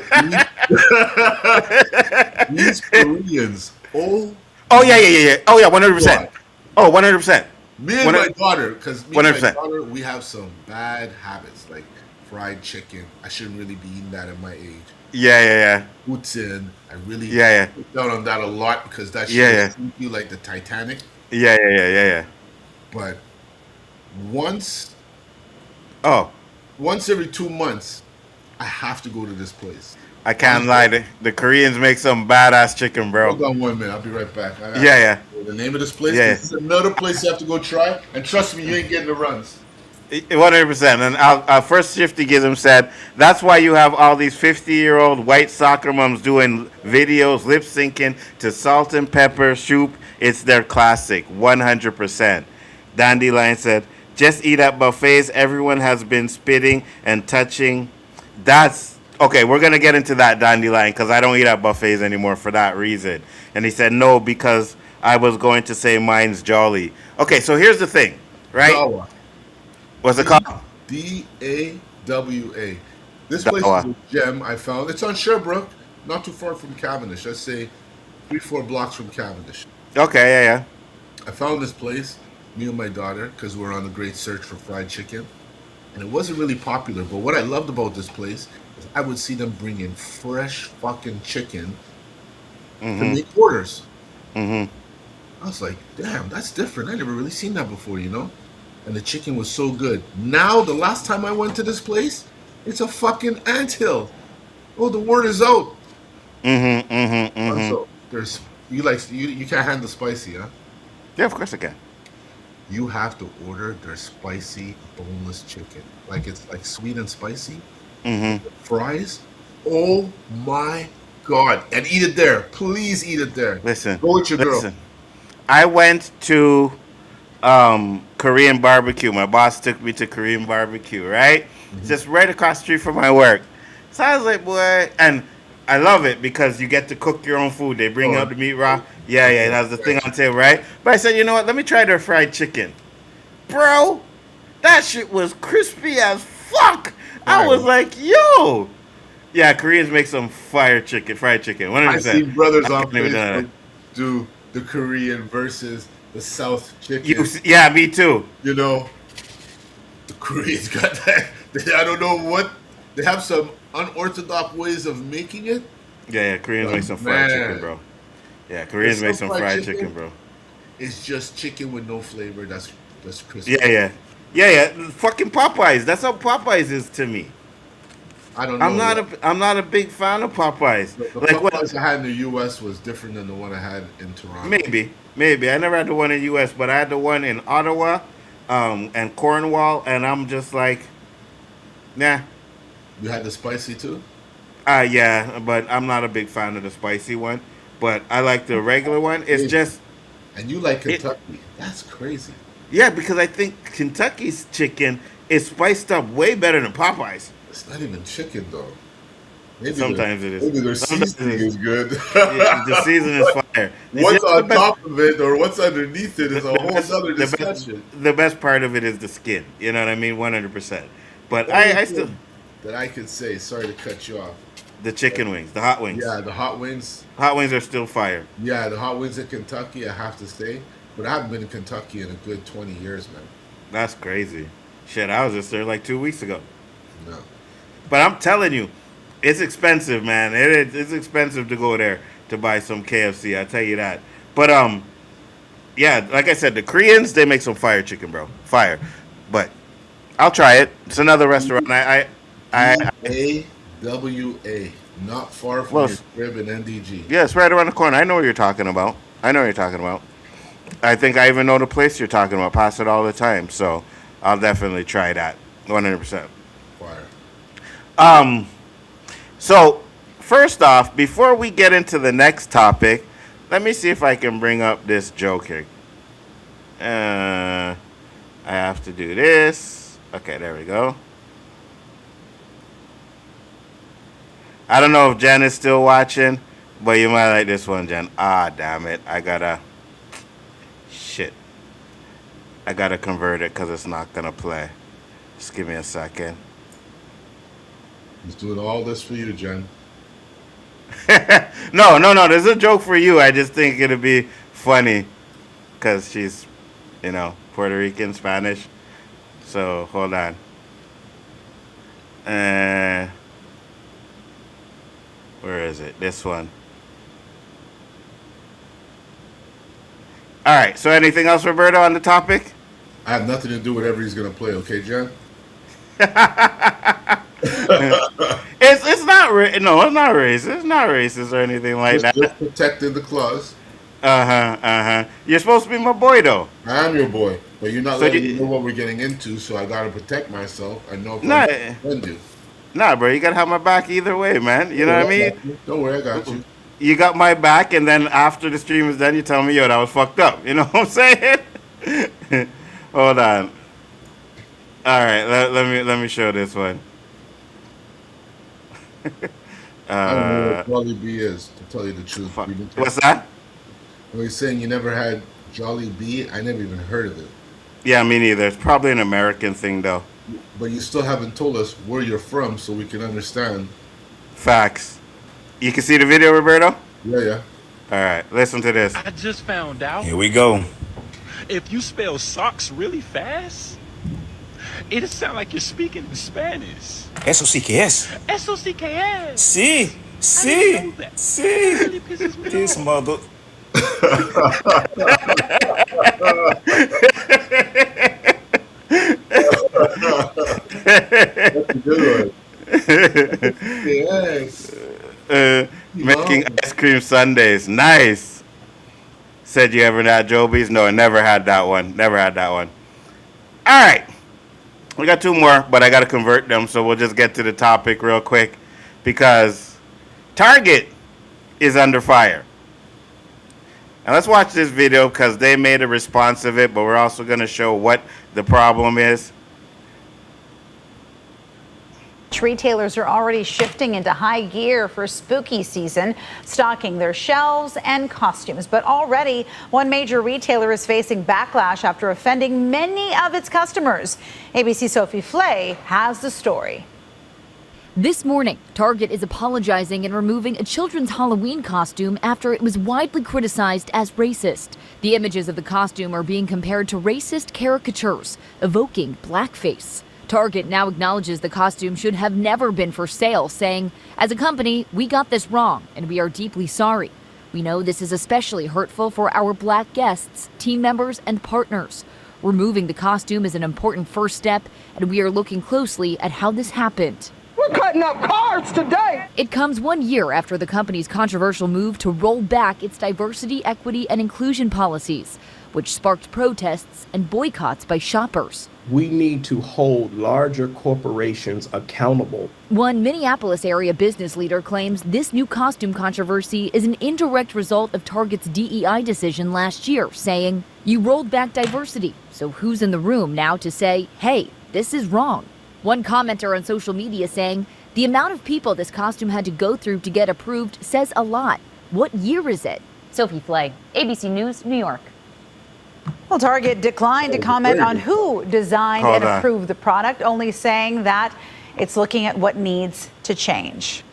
These Koreans, oh, Oh, yeah, yeah, yeah, yeah. Oh, yeah, 100%. God. Oh, 100%. Me and my daughter, because me and my 100%. daughter, we have some bad habits, like fried chicken. I shouldn't really be eating that at my age. Yeah, yeah, yeah. Putin, I really Yeah, yeah. put down on that a lot because that shit Yeah, will yeah. sink you like the Titanic. Yeah, yeah, yeah, yeah, yeah. But once Oh, once every 2 months, I have to go to this place. I can't lie. The Koreans make some badass chicken, bro. Hold on 1 minute, I'll be right back. Yeah, yeah. The name of this place. Yeah. This is another place you have to go try, and trust me, you ain't getting the runs. 100%. And our first Shifty Gizm said, that's why you have all these 50-year-old white soccer moms doing videos, lip syncing to Salt and Pepper Soup. It's their classic, 100%. Dandelion said, just eat at buffets. Everyone has been spitting and touching. That's okay. We're going to get into that, Dandelion, because I don't eat at buffets anymore for that reason. And he said, no, because I was going to say mine's jolly. Okay, so here's the thing, right? Dawa. What's it called? DAWA. This place Dawa. is a gem I found. It's on Sherbrooke, not too far from Cavendish. I'd say 3-4 blocks from Cavendish. Okay, yeah, yeah. I found this place, me and my daughter, because we're on a great search for fried chicken. And it wasn't really popular, but what I loved about this place is I would see them bring in fresh fucking chicken to make orders. Mm-hmm. I was like, damn, that's different. I never really seen that before, you know? And the chicken was so good. Now, the last time I went to this place, it's a fucking anthill. Oh, the word is out. Mm-hmm, mm-hmm, mm-hmm. So there's you can't handle spicy, huh? Yeah, of course I can. You have to order their spicy boneless chicken. Like it's like sweet and spicy. Mm-hmm. Fries. Oh my God. And eat it there. Please eat it there. Listen. Go with your girl. Listen. I went to Korean barbecue. My boss took me to Korean barbecue, right? Just right across the street from my work. So I was like, boy, and I love it because you get to cook your own food. They bring out the meat raw. Yeah, yeah, that's the thing on table, right? But I said, you know what? Let me try their fried chicken. Bro, that shit was crispy as fuck. I was like, yo. Yeah, Koreans make some fried chicken, 100%. I see brothers on Facebook do the Korean versus the South chicken. Yeah, me too. You know, the Koreans got that. I don't know what. They have some unorthodox ways of making it. Yeah, Koreans make some fried chicken, bro. Yeah, Koreans make some fried chicken, bro. It's just chicken with no flavor. That's crispy. Yeah, yeah. Yeah, yeah. Fucking Popeyes. That's how Popeyes is to me. I don't know. I'm not a big fan of Popeyes. The like Popeyes I had in the U.S. was different than the one I had in Toronto. Maybe. I never had the one in the U.S., but I had the one in Ottawa, and Cornwall, and I'm just like, nah. You had the spicy too? Yeah, but I'm not a big fan of the spicy one. But I like the regular one. It's just. And you like Kentucky? That's crazy. Yeah, because I think Kentucky's chicken is spiced up way better than Popeyes. It's not even chicken though. Maybe Sometimes it is. Maybe their seasoning is good. Yeah, the seasoning is fire. What's on top of it or what's underneath it is a whole other discussion. The best part of it is the skin. You know what I mean? 100%. But I still. That I could say, sorry to cut you off. The chicken wings, the hot wings. Yeah, the hot wings. Hot wings are still fire. Yeah, the hot wings in Kentucky, I have to say. But I haven't been in Kentucky in a good 20 years, man. That's crazy. Shit, I was just there like 2 weeks ago. No. But I'm telling you, it's expensive, man. It's expensive to go there to buy some KFC. I tell you that. But yeah, like I said, the Koreans, they make some fire chicken, bro. Fire. But I'll try it. It's another restaurant. AWA, not far from Well, your crib in NDG. Yeah, it's right around the corner. I know what you're talking about. I think I even know the place you're talking about. Pass it all the time. So I'll definitely try that. 100%. Fire. So first off, before we get into the next topic, let me see if I can bring up this joke here. I have to do this. Okay, there we go. I don't know if Jen is still watching, but you might like this one, Jen. Ah, damn it. I gotta convert it because it's not gonna play. Just give me a second. He's doing all this for you, Jen. No. There's a joke for you. I just think it'll be funny because she's, Puerto Rican, Spanish. So hold on. Where is it? This one. All right. So anything else, Roberto, on the topic? I have nothing to do with whatever he's going to play, okay, Jen? It's not no, it's not racist. It's not racist or anything like that. Just protecting the clause. You're supposed to be my boy, though. I am your boy, but you're not letting me know what we're getting into, so I got to protect myself. I know if I offend you. Nah, bro, you got to have my back either way, man. You know what I mean? Don't worry, I got you. You got my back, and then after the stream is done, you tell me, yo, that was fucked up. You know what I'm saying? Hold on. All right, let me show this one. I don't know what Jolly B is, to tell you the truth. What's that? When you're saying you never had Jolly B, I never even heard of it. Yeah, me neither. It's probably an American thing, though. But you still haven't told us where you're from so we can understand. Facts. You can see the video, Roberto? Yeah. All right, listen to this. I just found out. Here we go. If you spell socks really fast, it'll sound like you're speaking in Spanish. Eso sí que es. Eso sí que es. Sí, sí, sí. Really pisses me This off. mother. That's a good one. Yes. Making ice cream sundaes. Nice. Said you ever had Joby's? No, I never had that one. All right. We got two more, but I got to convert them, so we'll just get to the topic real quick because Target is under fire. And let's watch this video because they made a response of it, but we're also going to show what the problem is. Retailers are already shifting into high gear for spooky season, stocking their shelves and costumes. But already, one major retailer is facing backlash after offending many of its customers. ABC's Sophie Flay has the story. This morning, Target is apologizing and removing a children's Halloween costume after it was widely criticized as racist. The images of the costume are being compared to racist caricatures, evoking blackface. Target now acknowledges the costume should have never been for sale, saying, "As a company, we got this wrong, and we are deeply sorry. We know this is especially hurtful for our Black guests, team members, and partners. Removing the costume is an important first step, and we are looking closely at how this happened." We're cutting up cards today. It comes 1 year after the company's controversial move to roll back its diversity, equity, and inclusion policies, which sparked protests and boycotts by shoppers. We need to hold larger corporations accountable. One Minneapolis area business leader claims this new costume controversy is an indirect result of Target's DEI decision last year, saying, "You rolled back diversity, so who's in the room now to say, hey, this is wrong?" One commenter on social media saying, "The amount of people this costume had to go through to get approved says a lot. What year is it?" Sophie Flay, ABC News, New York. Well, Target declined to comment on who designed and approved the product, only saying that it's looking at what needs to change.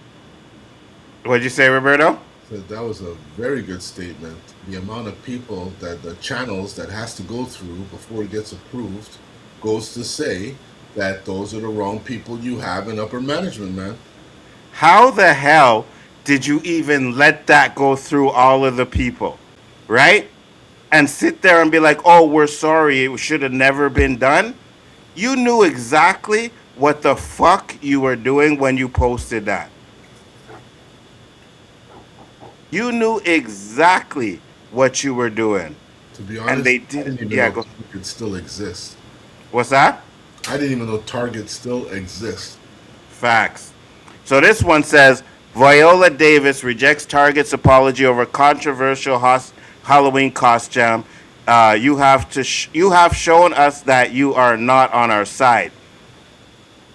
What'd you say, Roberto? So that was a very good statement. The amount of people that the channels that has to go through before it gets approved goes to say that those are the wrong people you have in upper management, man. How the hell did you even let that go through all of the people, right? And sit there and be like, oh, we're sorry, it should have never been done? You knew exactly what the fuck you were doing when you posted that. You knew exactly what you were doing. To be honest, And they I did. didn't even Yeah, know go. Target still exists. What's that? I didn't even know Target still exists. Facts. So this one says Viola Davis rejects Target's apology over controversial Halloween costume. You have shown us that you are not on our side.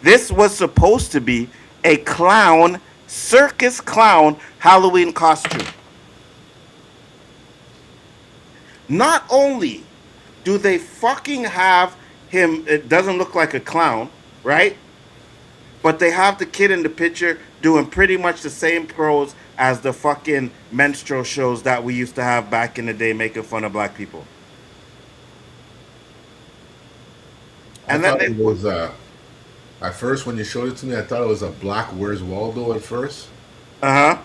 This was supposed to be a circus clown Halloween costume. Not only do they fucking have him, it doesn't look like a clown, right? But they have the kid in the picture doing pretty much the same pose as the fucking minstrel shows that we used to have back in the day making fun of black people. And I thought it was, at first when you showed it to me, I thought it was a black Where's Waldo at first. Uh-huh.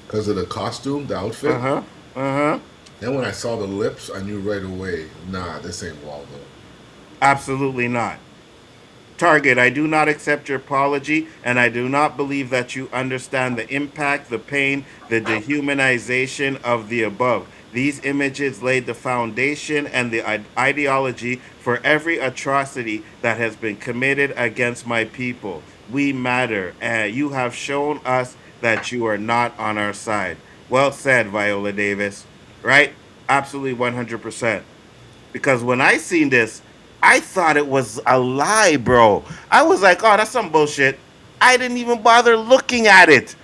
Because of the costume, the outfit. Uh-huh. Uh-huh. Then when I saw the lips, I knew right away, nah, this ain't Waldo. Absolutely not. Target, I do not accept your apology, and I do not believe that you understand the impact, the pain, the dehumanization of the above. These images laid the foundation and the ideology for every atrocity that has been committed against my people. We matter, and you have shown us that you are not on our side. Well said, Viola Davis. Right? Absolutely 100%. Because when I seen this, I thought it was a lie, bro. I was like, oh, that's some bullshit. I didn't even bother looking at it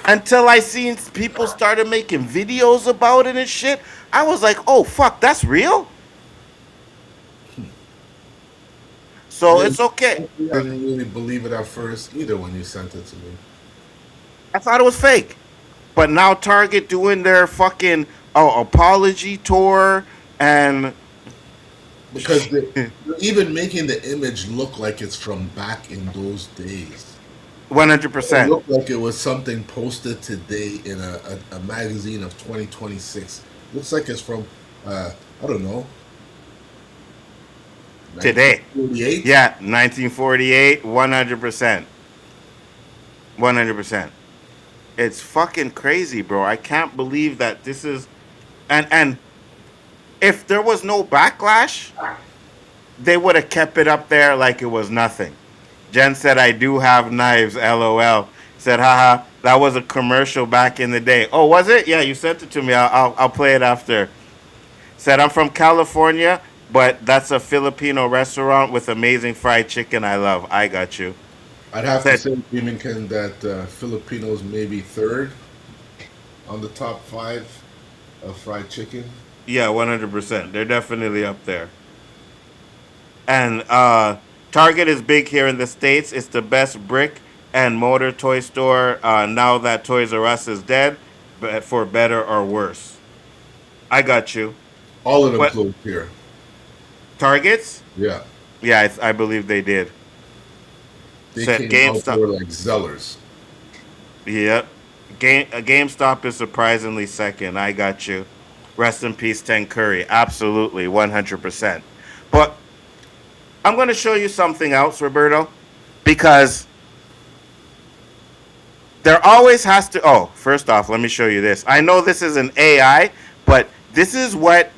until I seen people started making videos about it and shit. I was like, oh, fuck, that's real? So it's okay. I didn't really believe it at first either when you sent it to me. I thought it was fake. But now Target doing their fucking apology tour and... Because they're even making the image look like it's from back in those days. 100%. It looked like it was something posted today in a magazine of 2026. Looks like it's from, I don't know. Today. 1948? Yeah, 1948, 100%. 100%. It's fucking crazy, bro. I can't believe that this is... And if there was no backlash, they would have kept it up there like it was nothing. Jen said, I do have knives, LOL. Said, haha, that was a commercial back in the day. Oh, was it? Yeah, you sent it to me. I'll play it after. Said, I'm from California, but that's a Filipino restaurant with amazing fried chicken I love. I got you. I'd have to say, Beemankin, that Filipinos may be third on the top 5 of fried chicken. Yeah, 100%. They're definitely up there. And Target is big here in the States. It's the best brick and mortar toy store now that Toys R Us is dead, but for better or worse. I got you. All of them closed here. Targets? Yeah. Yeah, I believe they did. They came out, they were like Zellers. Yep. GameStop is surprisingly second. I got you. Rest in peace, Ten Curry. Absolutely, 100%. But I'm going to show you something else, Roberto, because there always has to... Oh, first off, let me show you this. I know this is an AI, but this is what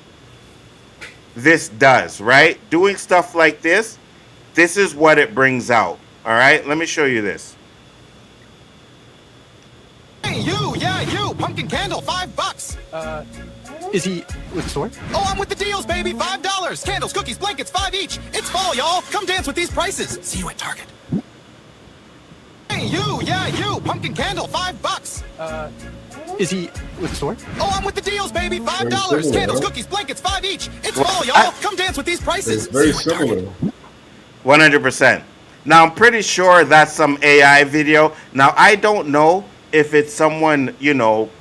this does, right? Doing stuff like this is what it brings out. All right? Let me show you this. Hey, you, pumpkin candle, $5. Is he with the store? Oh, I'm with the deals, baby, $5. Candles, cookies, blankets, 5 each. It's fall, y'all. Come dance with these prices. See you at Target. Hey, you, pumpkin candle, $5. Is he with the store? Oh, I'm with the deals, baby, $5. Candles, cookies, blankets, 5 each. It's fall, y'all. Come dance with these prices. It's very similar. 100%. Now, I'm pretty sure that's some AI video. Now, I don't know if it's someone,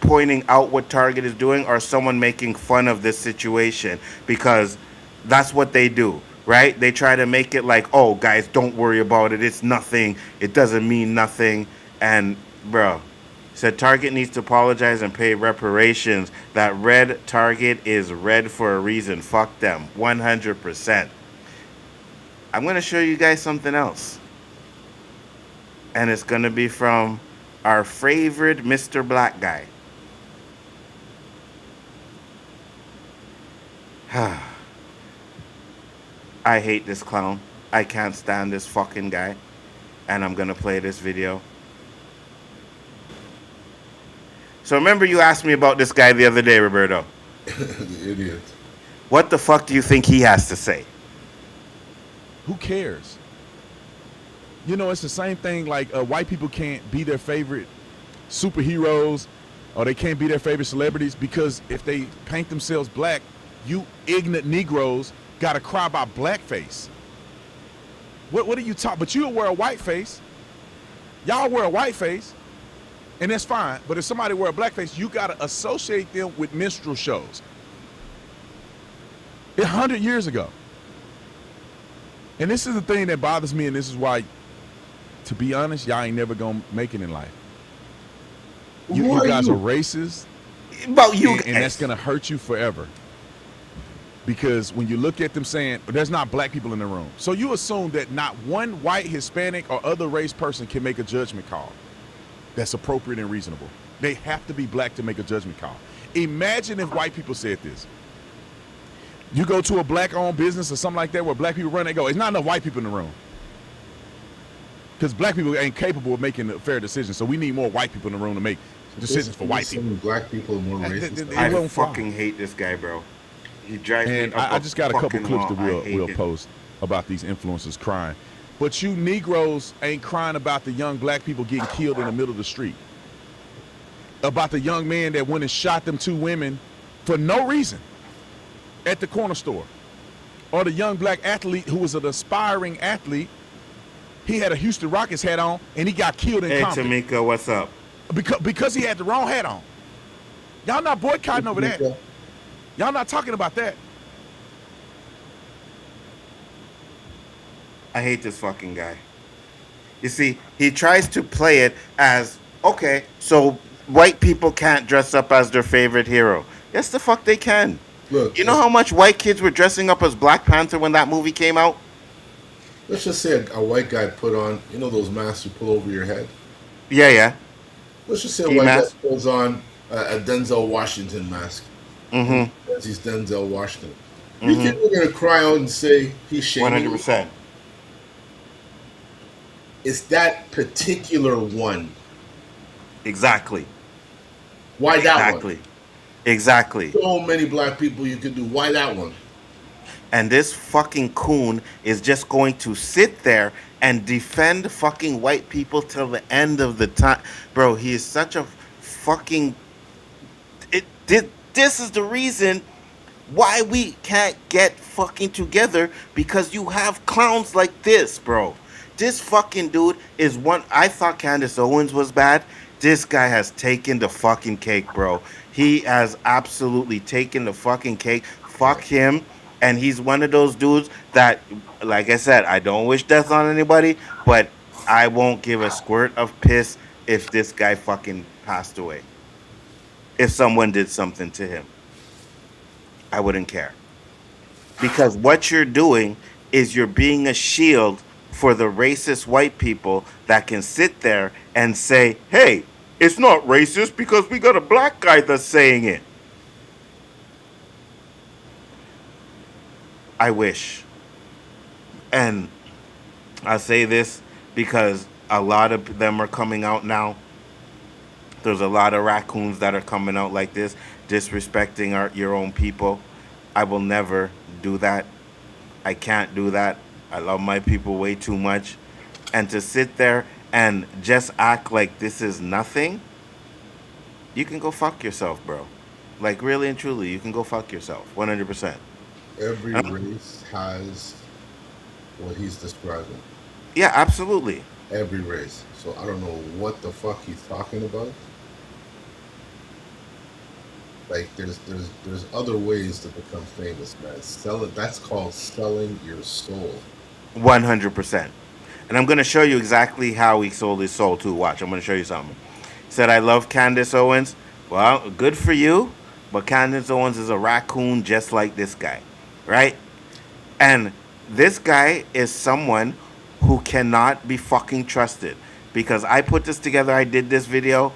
pointing out what Target is doing or someone making fun of this situation, because that's what they do, right? They try to make it like, oh, guys, don't worry about it. It's nothing. It doesn't mean nothing. And, bro, said Target needs to apologize and pay reparations. That red Target is red for a reason. Fuck them. 100%. I'm going to show you guys something else. And it's going to be from our favorite Mr. Black guy. I hate this clown. I can't stand this fucking guy. And I'm going to play this video. So remember you asked me about this guy the other day, Roberto. The idiot. What the fuck do you think he has to say? Who cares? You know, it's the same thing like white people can't be their favorite superheroes or they can't be their favorite celebrities because if they paint themselves black, you ignorant Negroes got to cry about blackface. What are you talking? But you'll wear a white face. Y'all wear a white face, and that's fine. But if somebody wear a black face, you got to associate them with minstrel shows. 100 years ago. And this is the thing that bothers me, and this is why, to be honest, y'all ain't never gonna make it in life. You guys are racist, about you, and that's gonna hurt you forever. Because when you look at them saying there's not black people in the room, so you assume that not one white, Hispanic, or other race person can make a judgment call that's appropriate and reasonable. They have to be black to make a judgment call. Imagine if white people said this. You go to a black-owned business or something like that where black people run, they go, it's not enough white people in the room. Because black people ain't capable of making a fair decision, so we need more white people in the room to make decisions for white people. Black people are more racist. I fucking hate this guy, bro. He drives me up I just got a couple clips wall. that we'll post about these influencers crying. But you Negroes ain't crying about the young black people getting killed in the middle of the street. About the young man that went and shot them 2 women for no reason at the corner store. Or the young black athlete who was an aspiring athlete. He had a Houston Rockets hat on and he got killed in Compton. Hey, Tamika, what's up? Because he had the wrong hat on. Y'all not boycotting over that. Y'all not talking about that. I hate this fucking guy. You see, he tries to play it as, okay, so white people can't dress up as their favorite hero. Yes, the fuck they can. Look, you know how much white kids were dressing up as Black Panther when that movie came out? Let's just say a white guy put on, you know those masks you pull over your head? Yeah, yeah. Let's just say a white guy pulls on a Denzel Washington mask. Mm-hmm. He's Denzel Washington. You think we're going to cry out and say he's shaming 100%. It's that particular one. Exactly. Why that one? Exactly. So many black people you could do. Why that one? And this fucking coon is just going to sit there and defend fucking white people till the end of the time. Bro, he is such a fucking... This is the reason why we can't get fucking together, because you have clowns like this, bro. This fucking dude is one... I thought Candace Owens was bad. This guy has taken the fucking cake, bro. He has absolutely taken the fucking cake. Fuck him. And he's one of those dudes that, like I said, I don't wish death on anybody, but I won't give a squirt of piss if this guy fucking passed away. If someone did something to him, I wouldn't care. Because what you're doing is you're being a shield for the racist white people that can sit there and say, hey, it's not racist because we got a black guy that's saying it. I wish. And I say this because a lot of them are coming out now. There's a lot of raccoons that are coming out like this, disrespecting your own people. I will never do that. I can't do that. I love my people way too much. And to sit there and just act like this is nothing, you can go fuck yourself, bro. Like, really and truly, you can go fuck yourself, 100%. Every race has what he's describing. Yeah, absolutely. Every race. So I don't know what the fuck he's talking about. Like, there's other ways to become famous, man. That's called selling your soul. 100%. And I'm going to show you exactly how he sold his soul too. Watch, I'm going to show you something. He said, I love Candace Owens. Well, good for you. But Candace Owens is a raccoon just like this guy. Right? And This guy is someone who cannot be fucking trusted. Because I put this together, I did this video.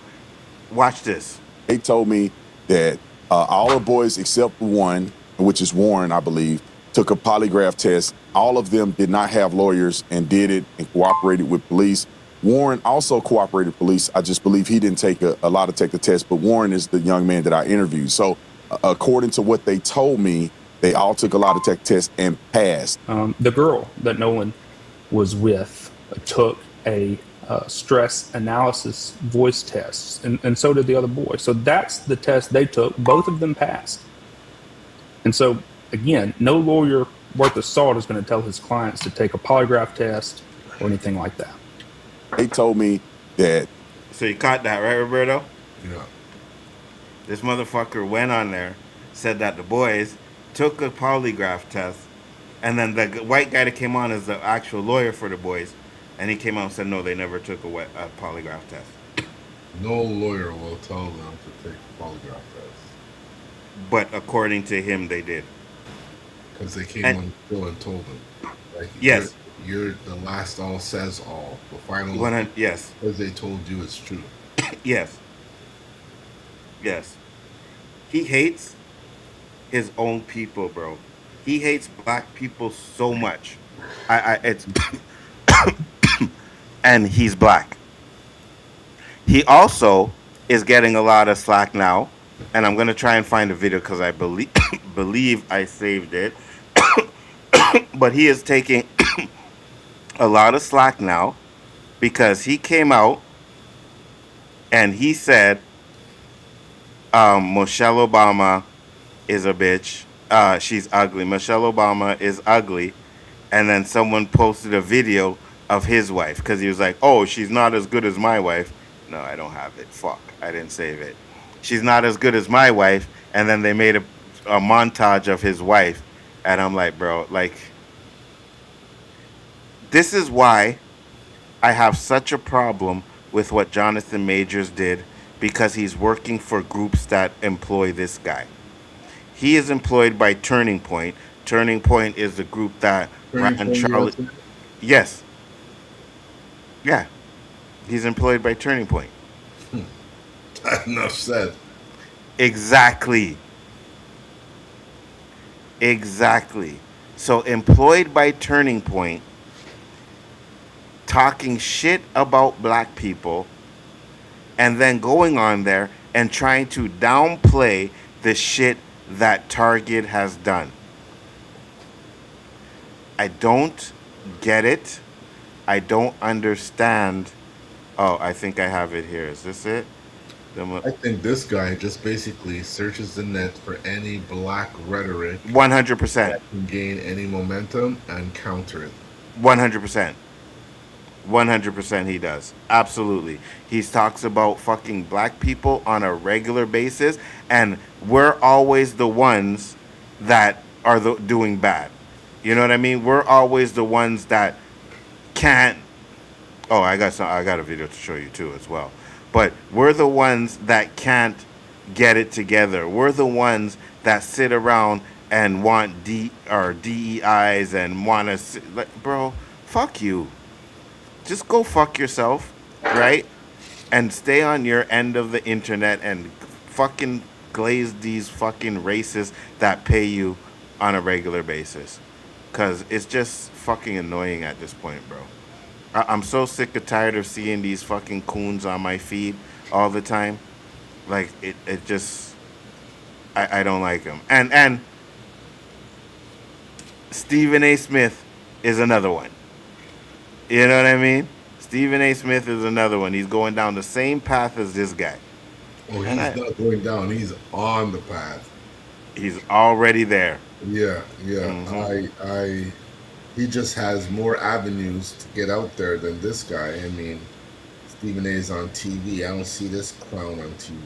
Watch this. They told me that all the boys except one, which is Warren, I believe, took a polygraph test. All of them did not have lawyers and did it and cooperated with police. Warren also cooperated with police. I just believe he didn't take a lot to take the test, but Warren is the young man that I interviewed. So according to what they told me, they all took a lot to take the test and passed. The girl that Nolan was with took a stress analysis voice test, and so did the other boy. So that's the test they took. Both of them passed. And so, again, no lawyer worth of salt is going to tell his clients to take a polygraph test or anything like that. They told me that. So you caught that, right, Roberto? Yeah. This motherfucker went on there, said that the boys took a polygraph test, and then the white guy that came on is the actual lawyer for the boys, and he came out and said, no, they never took a polygraph test. No lawyer will tell them to take a polygraph test. But according to him, they did. Because they came on the show and told them. Like, yes. You're the last all says all. The final. Yes. Because they told you it's true. Yes. Yes. He hates his own people, bro. He hates black people so much. It's and he's black. He also is getting a lot of slack now, and I'm gonna try and find a video because I believe I saved it. But he is taking a lot of slack now because he came out and he said Michelle Obama is a bitch. She's ugly. Michelle Obama is ugly. And then someone posted a video of his wife because he was like, oh, she's not as good as my wife. No, I don't have it. Fuck. I didn't save it. She's not as good as my wife. And then they made a montage of his wife. And I'm like, bro, like, this is why I have such a problem with what Jonathan Majors did, because he's working for groups that employ this guy. He is employed by Turning Point. Turning Point is the group that ran Charlie. Yes. Yeah. He's employed by Turning Point. Enough said. Exactly. Exactly. So employed by Turning Point, talking shit about black people, and then going on there and trying to downplay the shit that Target has done. I don't get it. I don't understand. Oh, I think I have it here. Is this it? I think this guy just basically searches the net for any black rhetoric 100% that can gain any momentum and counter it. 100%. 100% he does. Absolutely. He talks about fucking black people on a regular basis, and we're always the ones that are doing bad. You know what I mean? We're always the ones that can't. Oh, I got a video to show you too as well. But we're the ones that can't get it together. We're the ones that sit around and want DEIs and want to, like, bro, fuck you. Just go fuck yourself, right? And stay on your end of the internet and fucking glaze these fucking racists that pay you on a regular basis. Because it's just fucking annoying at this point, bro. I'm so sick and tired of seeing these fucking coons on my feed all the time. Like, it just, I don't like them. And Stephen A. Smith is another one. You know what I mean? Stephen A. Smith is another one. He's going down the same path as this guy. Oh, he's not going down. He's on the path. He's already there. Yeah. Mm-hmm. He just has more avenues to get out there than this guy. I mean, Stephen A.'s on TV. I don't see this clown on TV.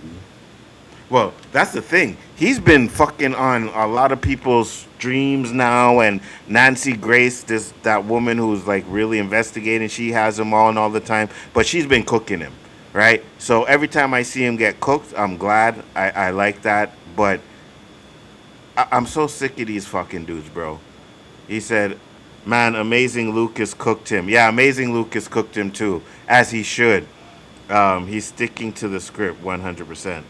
Well, that's the thing. He's been fucking on a lot of people's streams now, and Nancy Grace, that woman who's like really investigating, she has him on all the time, but she's been cooking him, right? So every time I see him get cooked, I'm glad. I like that, but I'm so sick of these fucking dudes, bro. He said, Man, Amazing Lucas cooked him. Yeah, Amazing Lucas cooked him too, as he should. He's sticking to the script 100%.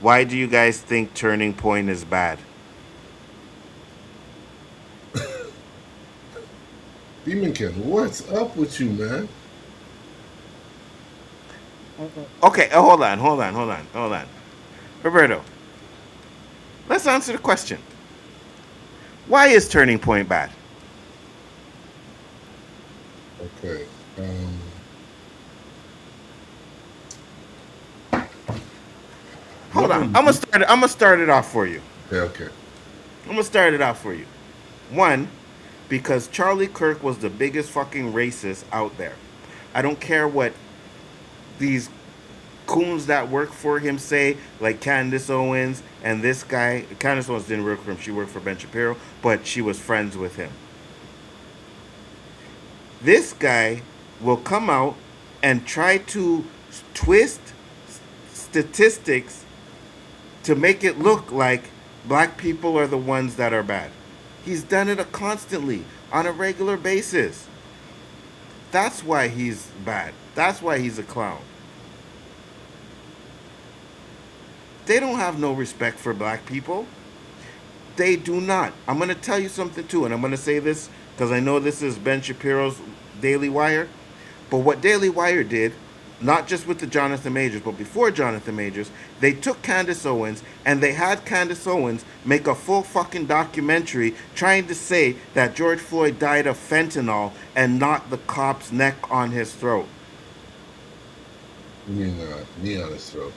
Why do you guys think Turning Point is bad? Beemankin, what's up with you, man? Okay, hold on. Roberto, let's answer the question. Why is Turning Point bad? Okay. Hold on. I'm gonna start it off for you. Okay. I'm gonna start it off for you. One, because Charlie Kirk was the biggest fucking racist out there. I don't care what these coons that work for him say, like Candace Owens and this guy. Candace Owens didn't work for him. She worked for Ben Shapiro, but she was friends with him. This guy will come out and try to twist statistics to make it look like black people are the ones that are bad. He's done it constantly, on a regular basis. That's why he's bad. That's why he's a clown. They don't have no respect for black people. They do not. I'm going to tell you something too, and I'm going to say this because I know this is Ben Shapiro's Daily Wire. But what Daily Wire did, not just with the Jonathan Majors, but before Jonathan Majors, they took Candace Owens and they had Candace Owens make a full fucking documentary trying to say that George Floyd died of fentanyl and not the cop's neck on his throat. You mean knee on his throat?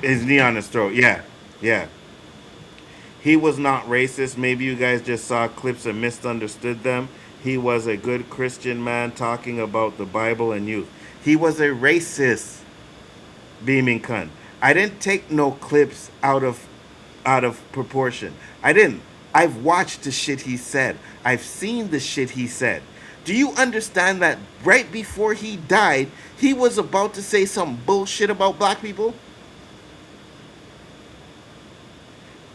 His knee on his throat, yeah. He was not racist. Maybe you guys just saw clips and misunderstood them. He was a good Christian man talking about the Bible and youth. He was a racist, beaming cunt. I didn't take no clips out of proportion. I didn't. I've watched the shit he said. I've seen the shit he said. Do you understand that right before he died, he was about to say some bullshit about black people?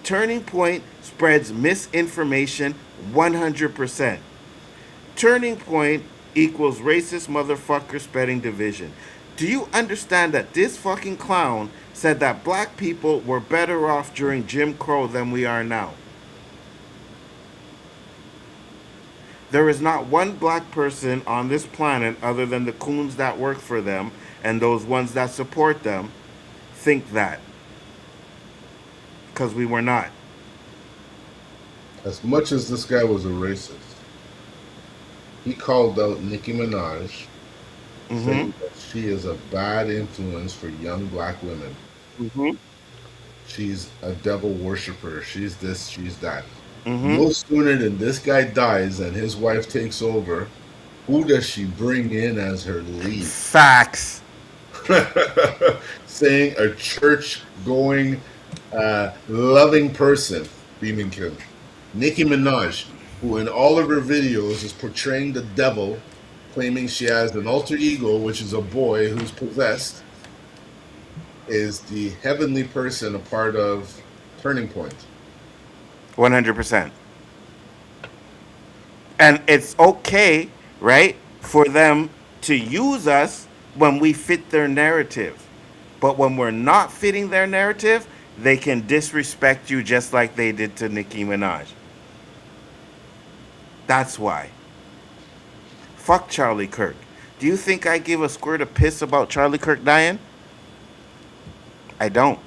Turning Point spreads misinformation 100%. Turning Point equals racist motherfucker spreading division. Do you understand that this fucking clown said that black people were better off during Jim Crow than we are now? There is not one black person on this planet other than the coons that work for them and those ones that support them think that. Because we were not. As much as this guy was a racist, he called out Nicki Minaj, saying that she is a bad influence for young black women. She's a devil worshiper. She's this, she's that. No sooner than this guy dies and his wife takes over, who does she bring in as her lead? Facts. Saying a church-going, loving person, Beaming Kim. Nicki Minaj, who in all of her videos is portraying the devil, claiming she has an alter ego, which is a boy who's possessed, is the heavenly person, a part of Turning Point. 100%. And it's okay, right, for them to use us when we fit their narrative. But when we're not fitting their narrative, they can disrespect you just like they did to Nicki Minaj. That's why. Fuck Charlie Kirk. Do you think I give a squirt of piss about Charlie Kirk dying? I don't.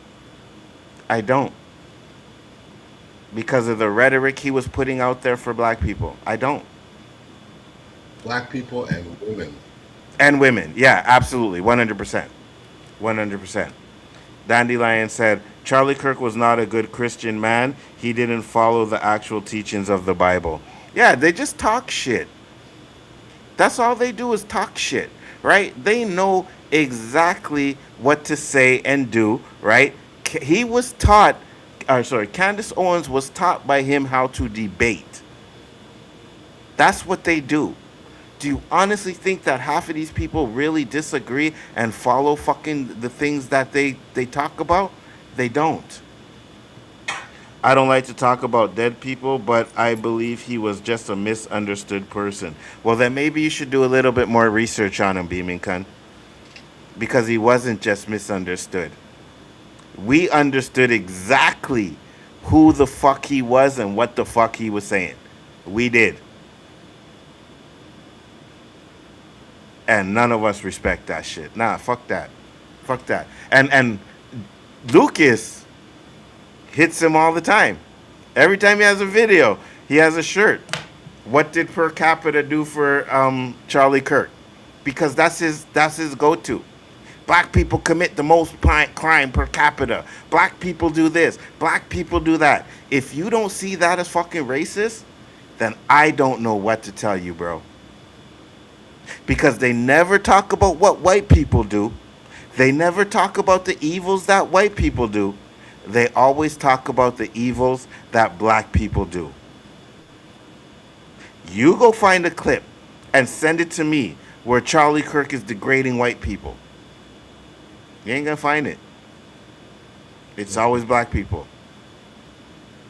Because of the rhetoric he was putting out there for black people. I don't. Black people and women. And women. Yeah, absolutely. 100%. 100%. Dandelion said, Charlie Kirk was not a good Christian man. He didn't follow the actual teachings of the Bible. Yeah, they just talk shit. That's all they do is talk shit, right? They know exactly what to say and do, right? He was taught, Candace Owens was taught by him how to debate. That's what they do. Do you honestly think that half of these people really disagree and follow fucking the things that they talk about? They don't. I don't like to talk about dead people, but I believe he was just a misunderstood person. Well, then maybe you should do a little bit more research on him, Beaming Kun. Because he wasn't just misunderstood. We understood exactly who the fuck he was and what the fuck he was saying. We did. And none of us respect that shit. Nah, fuck that. Fuck that. And Lucas hits him all the time. Every time he has a video, he has a shirt. What did per capita do for Charlie Kirk? Because that's his go-to. Black people commit the most crime per capita. Black people do this. Black people do that. If you don't see that as fucking racist, then I don't know what to tell you, bro. Because they never talk about what white people do. They never talk about the evils that white people do. They always talk about the evils that black people do. You go find a clip and send it to me where Charlie Kirk is degrading white people. You ain't gonna find it. It's always black people.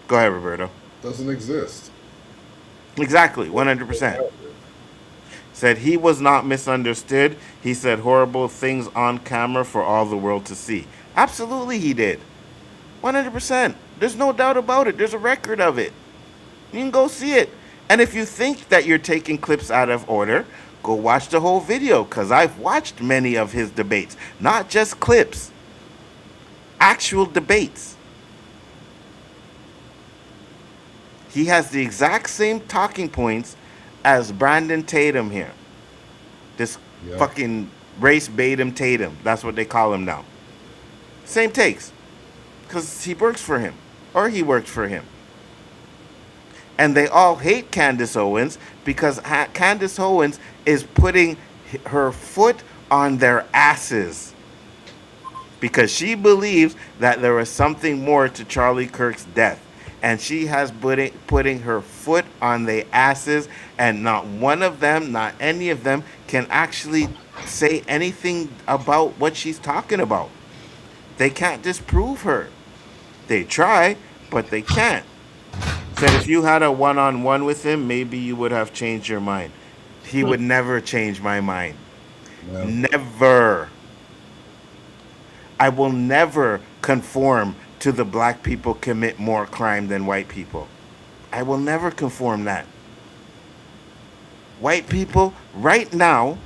Go ahead, Roberto. Doesn't exist. Exactly, 100%. Said he was not misunderstood. He said horrible things on camera for all the world to see. Absolutely he did. 100%. There's no doubt about it. There's a record of it. You can go see it. And if you think that you're taking clips out of order, go watch the whole video, because I've watched many of his debates. Not just clips. Actual debates. He has the exact same talking points as Brandon Tatum here. This fucking race baitum Tatum. That's what they call him now. Same takes. Because he works for him. Or he worked for him. And they all hate Candace Owens because Candace Owens is putting her foot on their asses. Because she believes that there is something more to Charlie Kirk's death. And she has putting her foot on their asses, and not one of them, not any of them, can actually say anything about what she's talking about. They can't disprove her. They try, but they can't. Said if you had a one-on-one with him, maybe you would have changed your mind. He would never change my mind. No. Never. I will never conform to the black people commit more crime than white people. I will never conform that. White people right now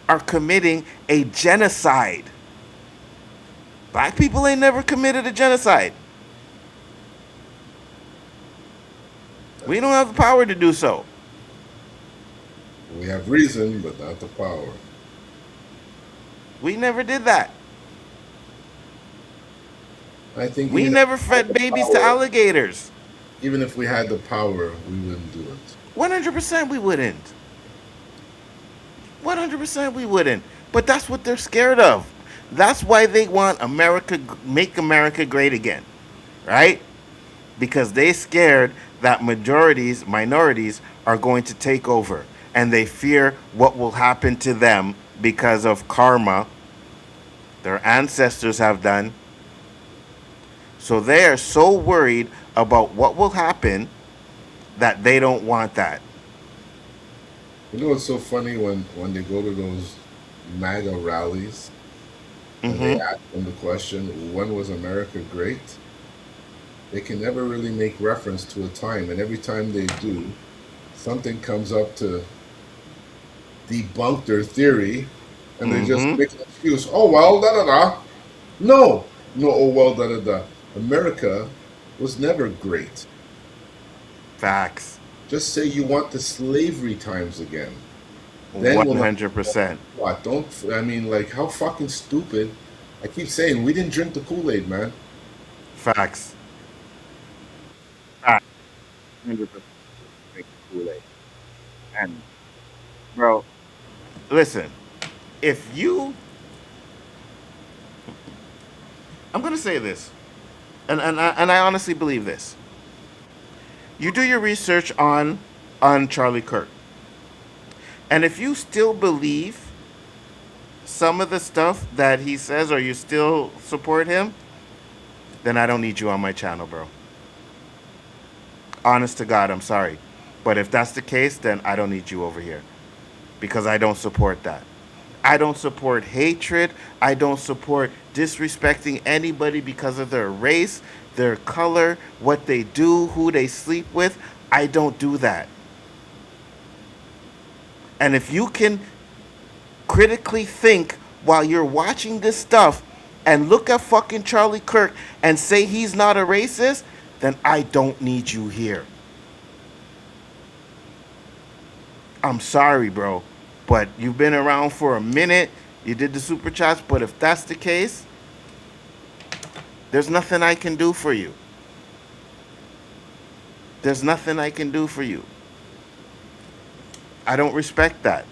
are committing a genocide. Black people ain't never committed a genocide. We don't have the power to do so. We have reason, but not the power. We never did that. I think we never fed babies to alligators. Even if we had the power, we wouldn't do it. 100% we wouldn't. 100% we wouldn't. But that's what they're scared of. That's why they want America, make America great again. Right? Because they scared that minorities are going to take over. And they fear what will happen to them because of karma their ancestors have done. So they are so worried about what will happen that they don't want that. You know what's so funny when they go to those MAGA rallies and they ask them the question, when was America great? They can never really make reference to a time, and every time they do, something comes up to debunk their theory, and they just make an excuse. Oh, well, da-da-da. No, oh, well, da-da-da. America was never great. Facts. Just say you want the slavery times again. Then 100%. What? Don't, I mean, like, how fucking stupid. I keep saying, we didn't drink the Kool-Aid, man. Facts. 100% drink the Kool-Aid. And, bro, listen, if you... I'm going to say this. And I honestly believe this. You do your research on Charlie Kirk. And if you still believe some of the stuff that he says, or you still support him, then I don't need you on my channel, bro. Honest to God, I'm sorry. But if that's the case, then I don't need you over here. Because I don't support that. I don't support hatred. I don't support disrespecting anybody because of their race, their color, what they do, who they sleep with. I don't do that. And if you can critically think while you're watching this stuff and look at fucking Charlie Kirk and say he's not a racist, then I don't need you here. I'm sorry, bro, but you've been around for a minute. You did the super chats, but if that's the case, there's nothing I can do for you. There's nothing I can do for you. I don't respect that.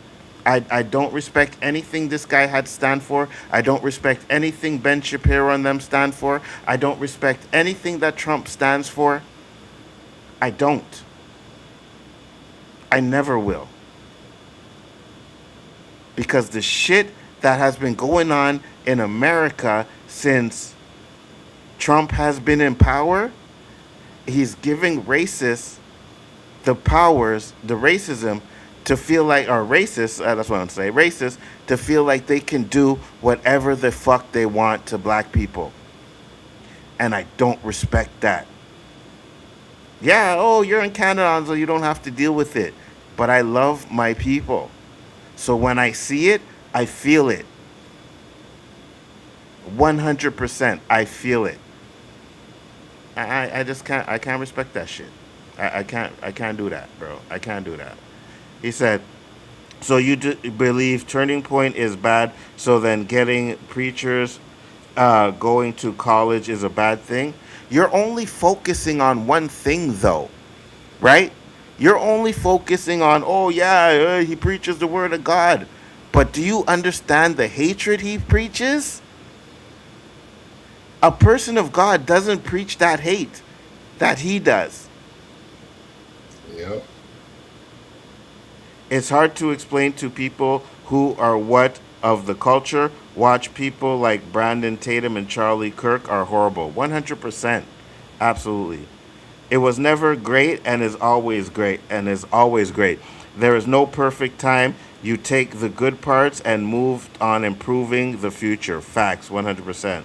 I don't respect anything this guy had to stand for. I don't respect anything Ben Shapiro and them stand for. I don't respect anything that Trump stands for. I don't. I never will. Because the shit that has been going on in America since Trump has been in power, he's giving racists the powers, the racism, to feel like, or racists, that's what I'm saying, racists, to feel like they can do whatever the fuck they want to black people. And I don't respect that. Yeah, oh, you're in Canada, so you don't have to deal with it. But I love my people. So when I see it, I feel it. 100%, I feel it. I just can't, I can't respect that shit. I can't do that, bro. I can't do that. He said, so you believe Turning Point is bad, so then getting preachers going to college is a bad thing? You're only focusing on one thing, though, right? You're only focusing on, oh, yeah, he preaches the word of God. But do you understand the hatred he preaches? A person of God doesn't preach that hate that he does. Yep. It's hard to explain to people who are what of the culture. Watch people like Brandon Tatum and Charlie Kirk are horrible. 100%. Absolutely. It was never great and is always great and is always great. There is no perfect time. You take the good parts and move on improving the future. Facts, 100%.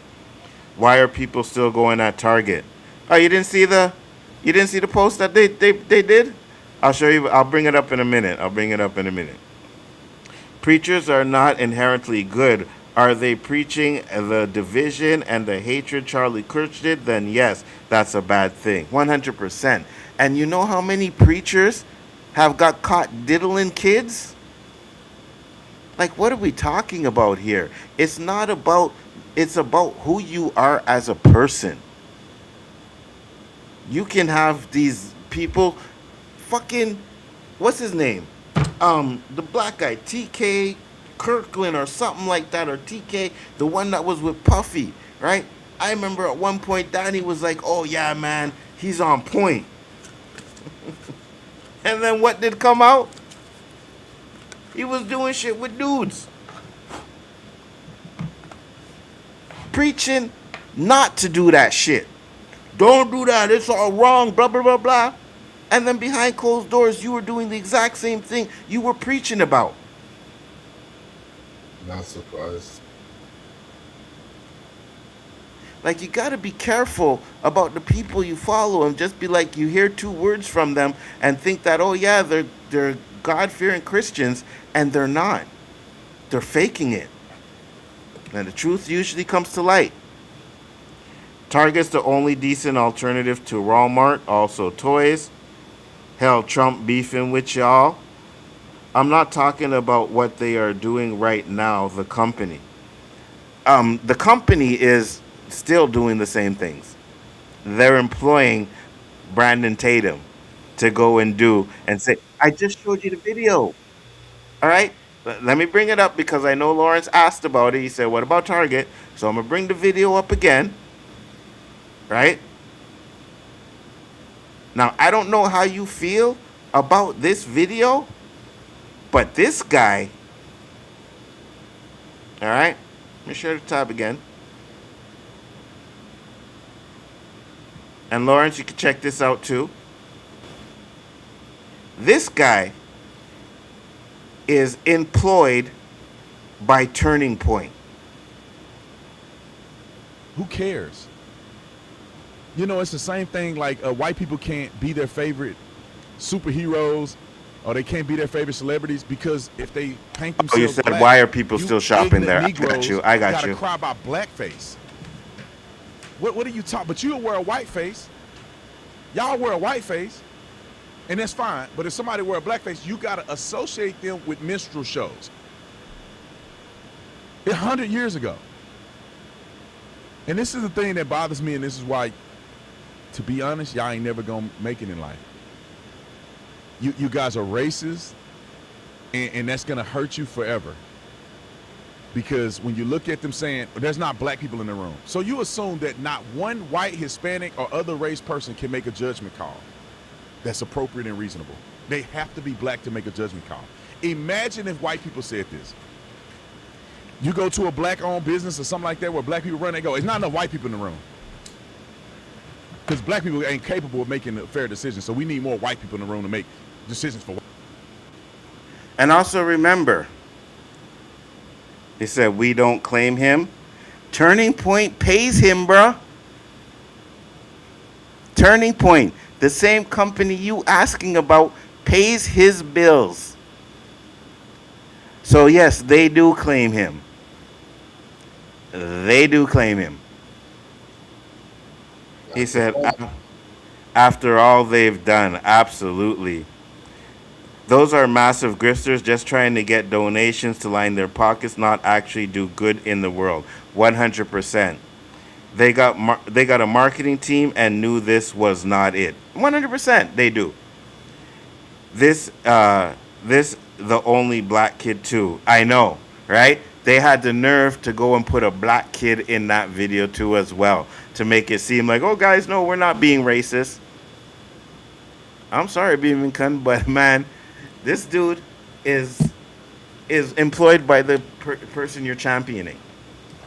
Why are people still going at Target? Oh, you didn't see the post that they did? I'll show you. I'll bring it up in a minute. Preachers are not inherently good. Are they preaching the division and the hatred Charlie Kirk did? Then yes, that's a bad thing. 100%. And you know how many preachers have got caught diddling kids? Like, what are we talking about here? It's not about, it's about who you are as a person. You can have these people, fucking, what's his name? The black guy, TK Kirkland or something like that, or TK, the one that was with Puffy, right? I remember at one point Danny was like, oh yeah, man, he's on point. And then what did come out? He was doing shit with dudes. Preaching not to do that shit. Don't do that, it's all wrong, blah, blah, blah, blah. And then behind closed doors, you were doing the exact same thing you were preaching about. Not surprised. Like, you got to be careful about the people you follow and just be like, you hear two words from them and think that, oh yeah, they're God-fearing Christians, and they're not. They're faking it. And the truth usually comes to light. Target's the only decent alternative to Walmart, also toys. Hell, Trump beefing with y'all. I'm not talking about what they are doing right now, the company. The company is still doing the same things. They're employing Brandon Tatum to go and do and say, I just showed you the video. All right? Let me bring it up because I know Lawrence asked about it. He said, what about Target? So I'm going to bring the video up again. Right? Now, I don't know how you feel about this video, but this guy, all right, let me share the tab again. And Lawrence, you can check this out too. This guy is employed by Turning Point. Who cares? You know, it's the same thing like white people can't be their favorite superheroes or they can't be their favorite celebrities because if they paint themselves you said black, why are people you still shopping ignorant there? Negroes I got gotta you. cry about blackface. What are you talking? But you'll wear a white face. Y'all wear a white face, and that's fine. But if somebody wear a black face, you gotta associate them with minstrel shows. 100 years ago. And this is the thing that bothers me, and this is why, to be honest, y'all ain't never gonna make it in life. You guys are racist, and that's gonna hurt you forever. Because when you look at them saying, there's not black people in the room. So you assume that not one white, Hispanic, or other race person can make a judgment call that's appropriate and reasonable. They have to be black to make a judgment call. Imagine if white people said this. You go to a black-owned business or something like that where black people run, they go, it's not enough white people in the room. Because black people ain't capable of making a fair decision, so we need more white people in the room to make decisions for. And also remember, he said, we don't claim him. Turning Point pays him, bruh. Turning Point, the same company you asking about, pays his bills. So yes, they do claim him. They do claim him. He said, after all they've done, absolutely. Those are massive grifters just trying to get donations to line their pockets, not actually do good in the world. 100%. They got a marketing team and knew this was not it. 100% they do. This the only black kid too. I know, right? They had the nerve to go and put a black kid in that video too as well to make it seem like, oh guys, no, we're not being racist. I'm sorry, Beeman Kun, but man, this dude is employed by the person you're championing,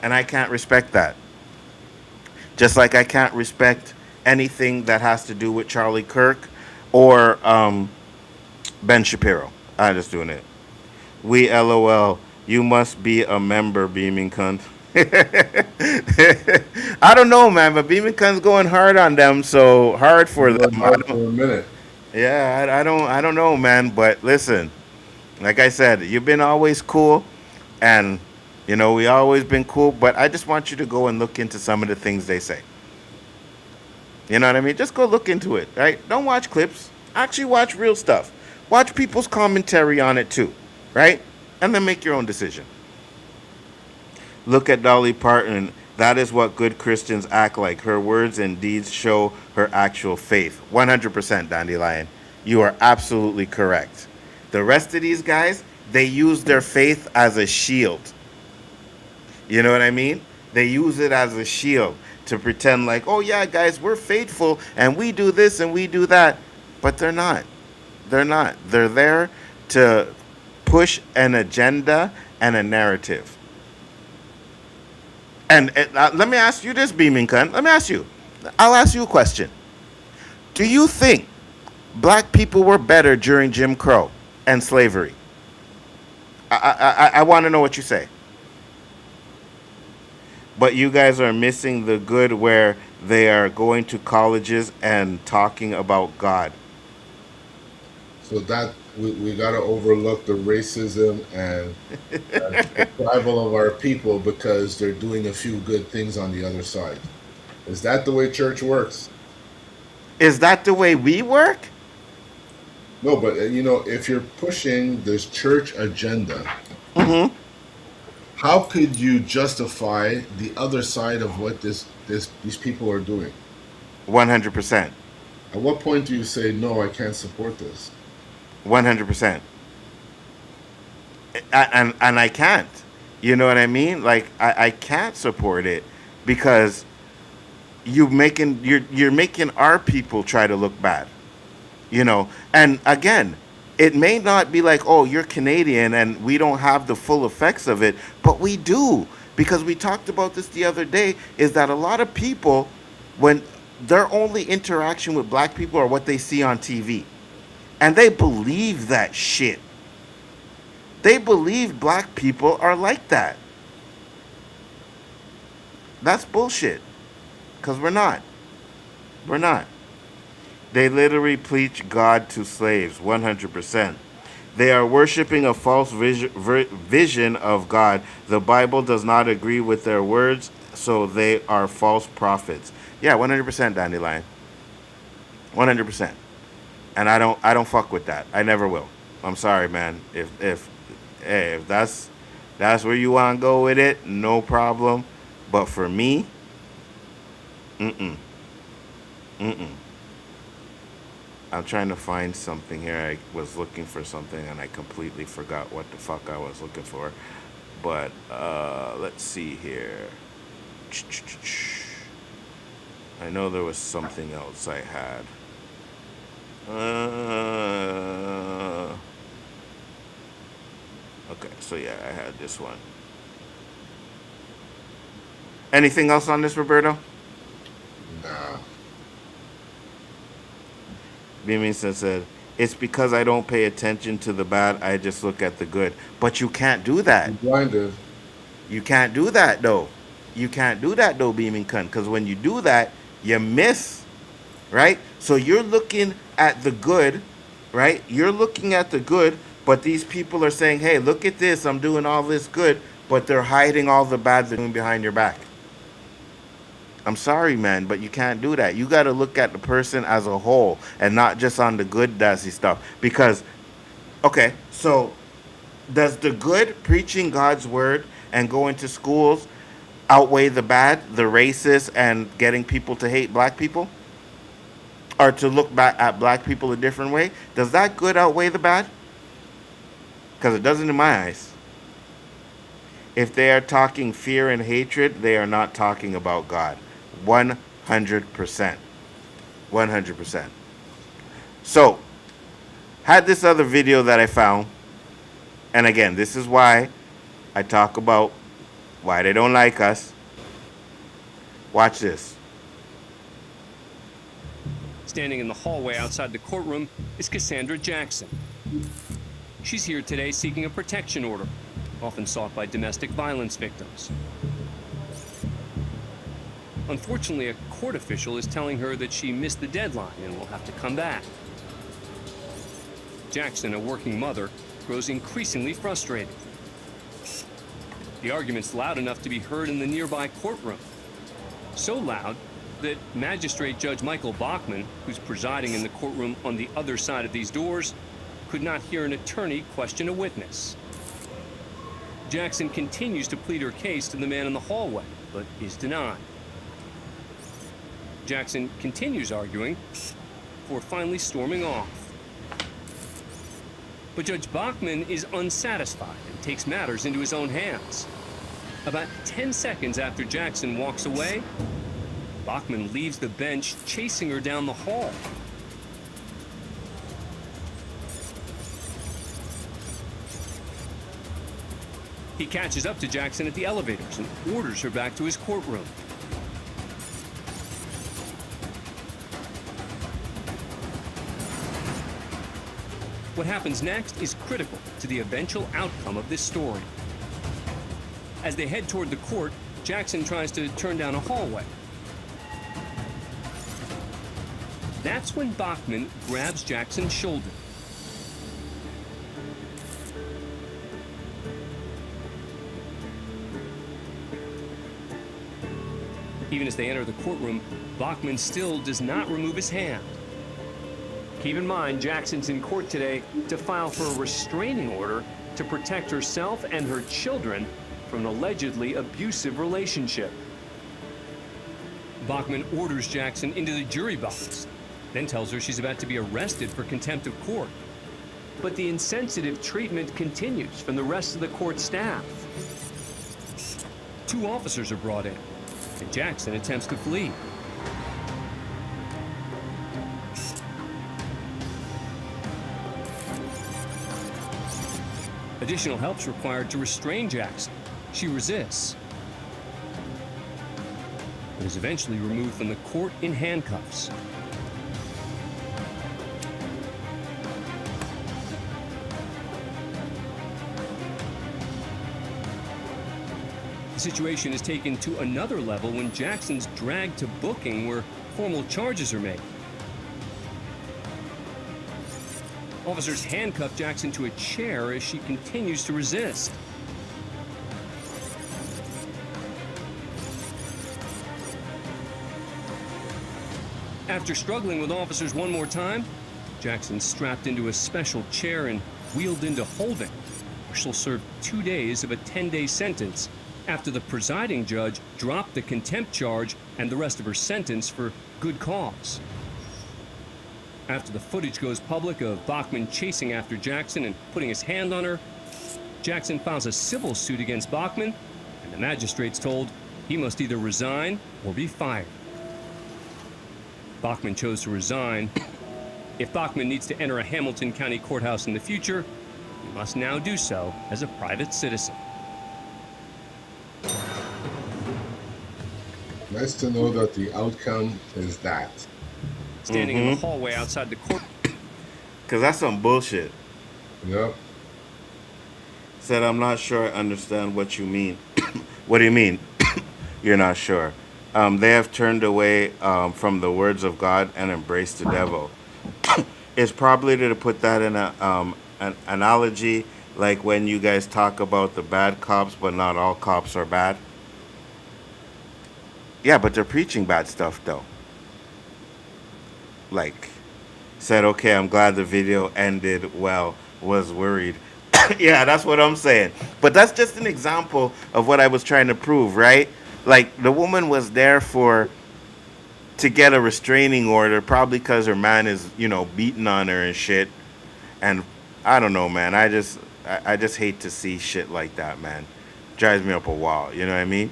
and I can't respect that. Just like I can't respect anything that has to do with Charlie Kirk or Ben Shapiro. I'm just doing it. We LOL. You must be a member, Beaming Cunt. I don't know, man, but Beaming Cunt's going hard on them, so hard for them. For a minute. Yeah, I don't know, man, but listen, like I said, you've been always cool, and you know we always been cool. But I just want you to go and look into some of the things they say. You know what I mean? Just go look into it, right? Don't watch clips. Actually, watch real stuff. Watch people's commentary on it too, right? And then make your own decision. Look at Dolly Parton. That is what good Christians act like. Her words and deeds show her actual faith. 100%, Dandelion. You are absolutely correct. The rest of these guys, they use their faith as a shield. You know what I mean? They use it as a shield to pretend like, oh yeah, guys, we're faithful and we do this and we do that. But they're not. They're not. They're there to push an agenda and a narrative. And let me ask you this, Beaming Cunt. Let me ask you. I'll ask you a question. Do you think black people were better during Jim Crow and slavery? I want to know what you say. But you guys are missing the good where they are going to colleges and talking about God. So that we got to overlook the racism and survival of our people because they're doing a few good things on the other side. Is that the way church works? Is that the way we work? No, but you know, if you're pushing this church agenda, how could you justify the other side of what these people are doing? 100%. At what point do you say, no, I can't support this? 100%. And I can't. You know what I mean? Like I can't support it because you're making our people try to look bad. You know, and again, it may not be like, oh, you're Canadian and we don't have the full effects of it, but we do, because we talked about this the other day, is that a lot of people, when their only interaction with black people are what they see on TV. And they believe that shit. They believe black people are like that. That's bullshit. Because we're not. We're not. They literally preach God to slaves, 100%. They are worshiping a false vision of God. The Bible does not agree with their words, so they are false prophets. Yeah, 100%, Dandelion. 100%. And I don't fuck with that. I never will. I'm sorry, man. If that's where you want to go with it, no problem. But for me, I'm trying to find something here. I was looking for something and I completely forgot what the fuck I was looking for. But let's see here. I know there was something else I had. Okay, so yeah, I had this one. Anything else on this, Roberto? Nah. Beamington said, it's because I don't pay attention to the bad, I just look at the good. But you can't do that. I'm blinded. You can't do that, though. You can't do that, though, Beamington, because when you do that, you miss, right? So you're looking at the good, right? You're looking at the good, but these people are saying, hey, look at this, I'm doing all this good, but they're hiding all the bad they're doing behind your back. I'm sorry, man, but you can't do that. You got to look at the person as a whole and not just on the good, dassy stuff. Because, okay, so does the good, preaching God's word and going to schools, outweigh the bad, the racist, and getting people to hate black people? Or to look back at black people a different way? Does that good outweigh the bad? Because it doesn't in my eyes. If they are talking fear and hatred, they are not talking about God. 100%. 100%. So, had this other video that I found. And again, this is why I talk about why they don't like us. Watch this. Standing in the hallway outside the courtroom is Cassandra Jackson. She's here today seeking a protection order, often sought by domestic violence victims. Unfortunately, a court official is telling her that she missed the deadline and will have to come back. Jackson, a working mother, grows increasingly frustrated. The argument's loud enough to be heard in the nearby courtroom. So loud that Magistrate Judge Michael Bachman, who's presiding in the courtroom on the other side of these doors, could not hear an attorney question a witness. Jackson continues to plead her case to the man in the hallway, but is denied. Jackson continues arguing before finally storming off. But Judge Bachman is unsatisfied and takes matters into his own hands. About 10 seconds after Jackson walks away, Bachman leaves the bench, chasing her down the hall. He catches up to Jackson at the elevators and orders her back to his courtroom. What happens next is critical to the eventual outcome of this story. As they head toward the court, Jackson tries to turn down a hallway. That's when Bachman grabs Jackson's shoulder. Even as they enter the courtroom, Bachman still does not remove his hand. Keep in mind, Jackson's in court today to file for a restraining order to protect herself and her children from an allegedly abusive relationship. Bachman orders Jackson into the jury box, then tells her she's about to be arrested for contempt of court. But the insensitive treatment continues from the rest of the court staff. 2 officers are brought in, and Jackson attempts to flee. Additional help's required to restrain Jackson. She resists, but is eventually removed from the court in handcuffs. situation is taken to another level when Jackson's dragged to booking where formal charges are made. Officers handcuff Jackson to a chair as she continues to resist. After struggling with officers one more time, Jackson's strapped into a special chair and wheeled into holding, where she'll serve 2 days of a 10-day sentence after the presiding judge dropped the contempt charge and the rest of her sentence for good cause. After the footage goes public of Bachman chasing after Jackson and putting his hand on her, Jackson files a civil suit against Bachman, and the magistrate's told he must either resign or be fired. Bachman chose to resign. If Bachman needs to enter a Hamilton County courthouse in the future, he must now do so as a private citizen. Nice to know that the outcome is that. Standing in the hallway outside the court. Because that's some bullshit. Yep. Said, I'm not sure I understand what you mean. What do you mean? You're not sure. They have turned away from the words of God and embraced the devil. It's probably to put that in an analogy, like when you guys talk about the bad cops, but not all cops are bad. Yeah, but they're preaching bad stuff, though. Like, said, okay, I'm glad the video ended well, was worried. Yeah, that's what I'm saying. But that's just an example of what I was trying to prove, right? Like, the woman was there to get a restraining order, probably because her man is, beating on her and shit. And I don't know, man. I just hate to see shit like that, man. Drives me up a wall, you know what I mean?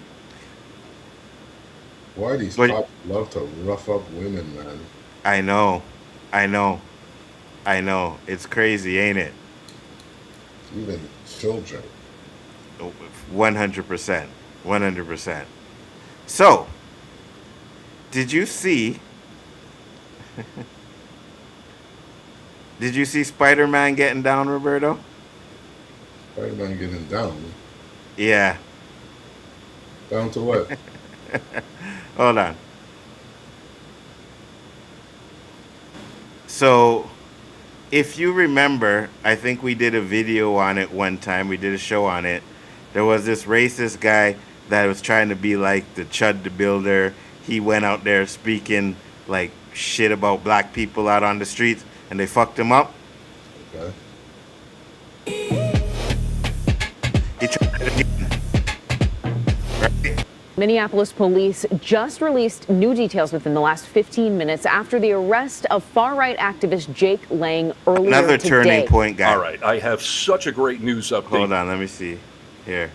Why these cops love to rough up women, man? I know. It's crazy, ain't it? Even children. 100%. 100%. So, did you see Spider-Man getting down, Roberto? Spider-Man getting down? Yeah. Down to what? Hold on. So, if you remember, I think we did a video on it one time. We did a show on it. There was this racist guy that was trying to be like the Chud the Builder. He went out there speaking like shit about black people out on the streets, and they fucked him up. Okay. He tried it again. Right? Minneapolis police just released new details within the last 15 minutes after the arrest of far-right activist Jake Lang earlier Another today. turning point guy. All right, I have such a great news update. Hold on, let me see. Here.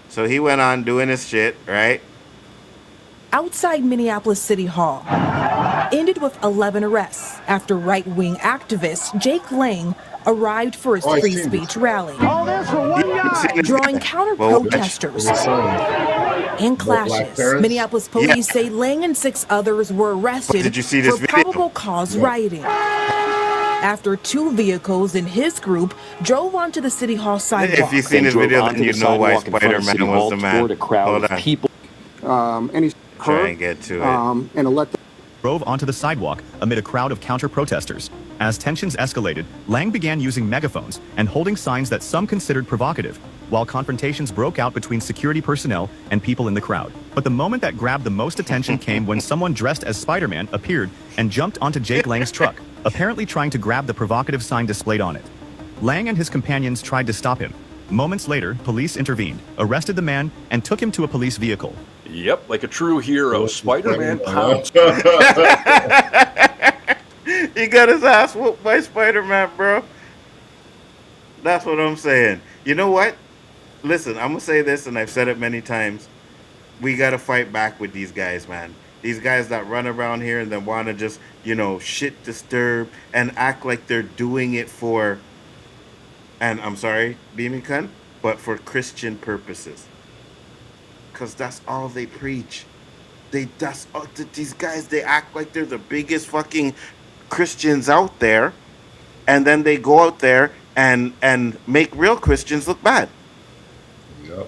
So he went on doing his shit, right? Outside Minneapolis City Hall ended with 11 arrests after right-wing activist Jake Lang arrived for his free speech rally, drawing counter-protesters and clashes. Minneapolis police say Lang and 6 others were arrested for probable cause rioting after 2 vehicles in his group drove onto the City Hall sidewalk. If you've seen this video, then you know why Spider-Man was the man. Hold on. People, and he's try and get to it. And drove onto the sidewalk amid a crowd of counter-protesters. As tensions escalated, Lang began using megaphones and holding signs that some considered provocative, while confrontations broke out between security personnel and people in the crowd. But the moment that grabbed the most attention came when someone dressed as Spider-Man appeared and jumped onto Jake Lang's truck, apparently trying to grab the provocative sign displayed on it. Lang and his companions tried to stop him. Moments later, police intervened, arrested the man, and took him to a police vehicle. Yep, like a true hero, Spider-Man pounced. He got his ass whooped by Spider-Man, bro. That's what I'm saying. You know what? Listen, I'm going to say this, and I've said it many times. We got to fight back with these guys, man. These guys that run around here and then want to just, shit disturb and act like they're doing it for, and I'm sorry, Beamy Khan, but for Christian purposes. Because that's all they preach. These guys, they act like they're the biggest fucking Christians out there, and then they go out there and make real Christians look bad. Yep.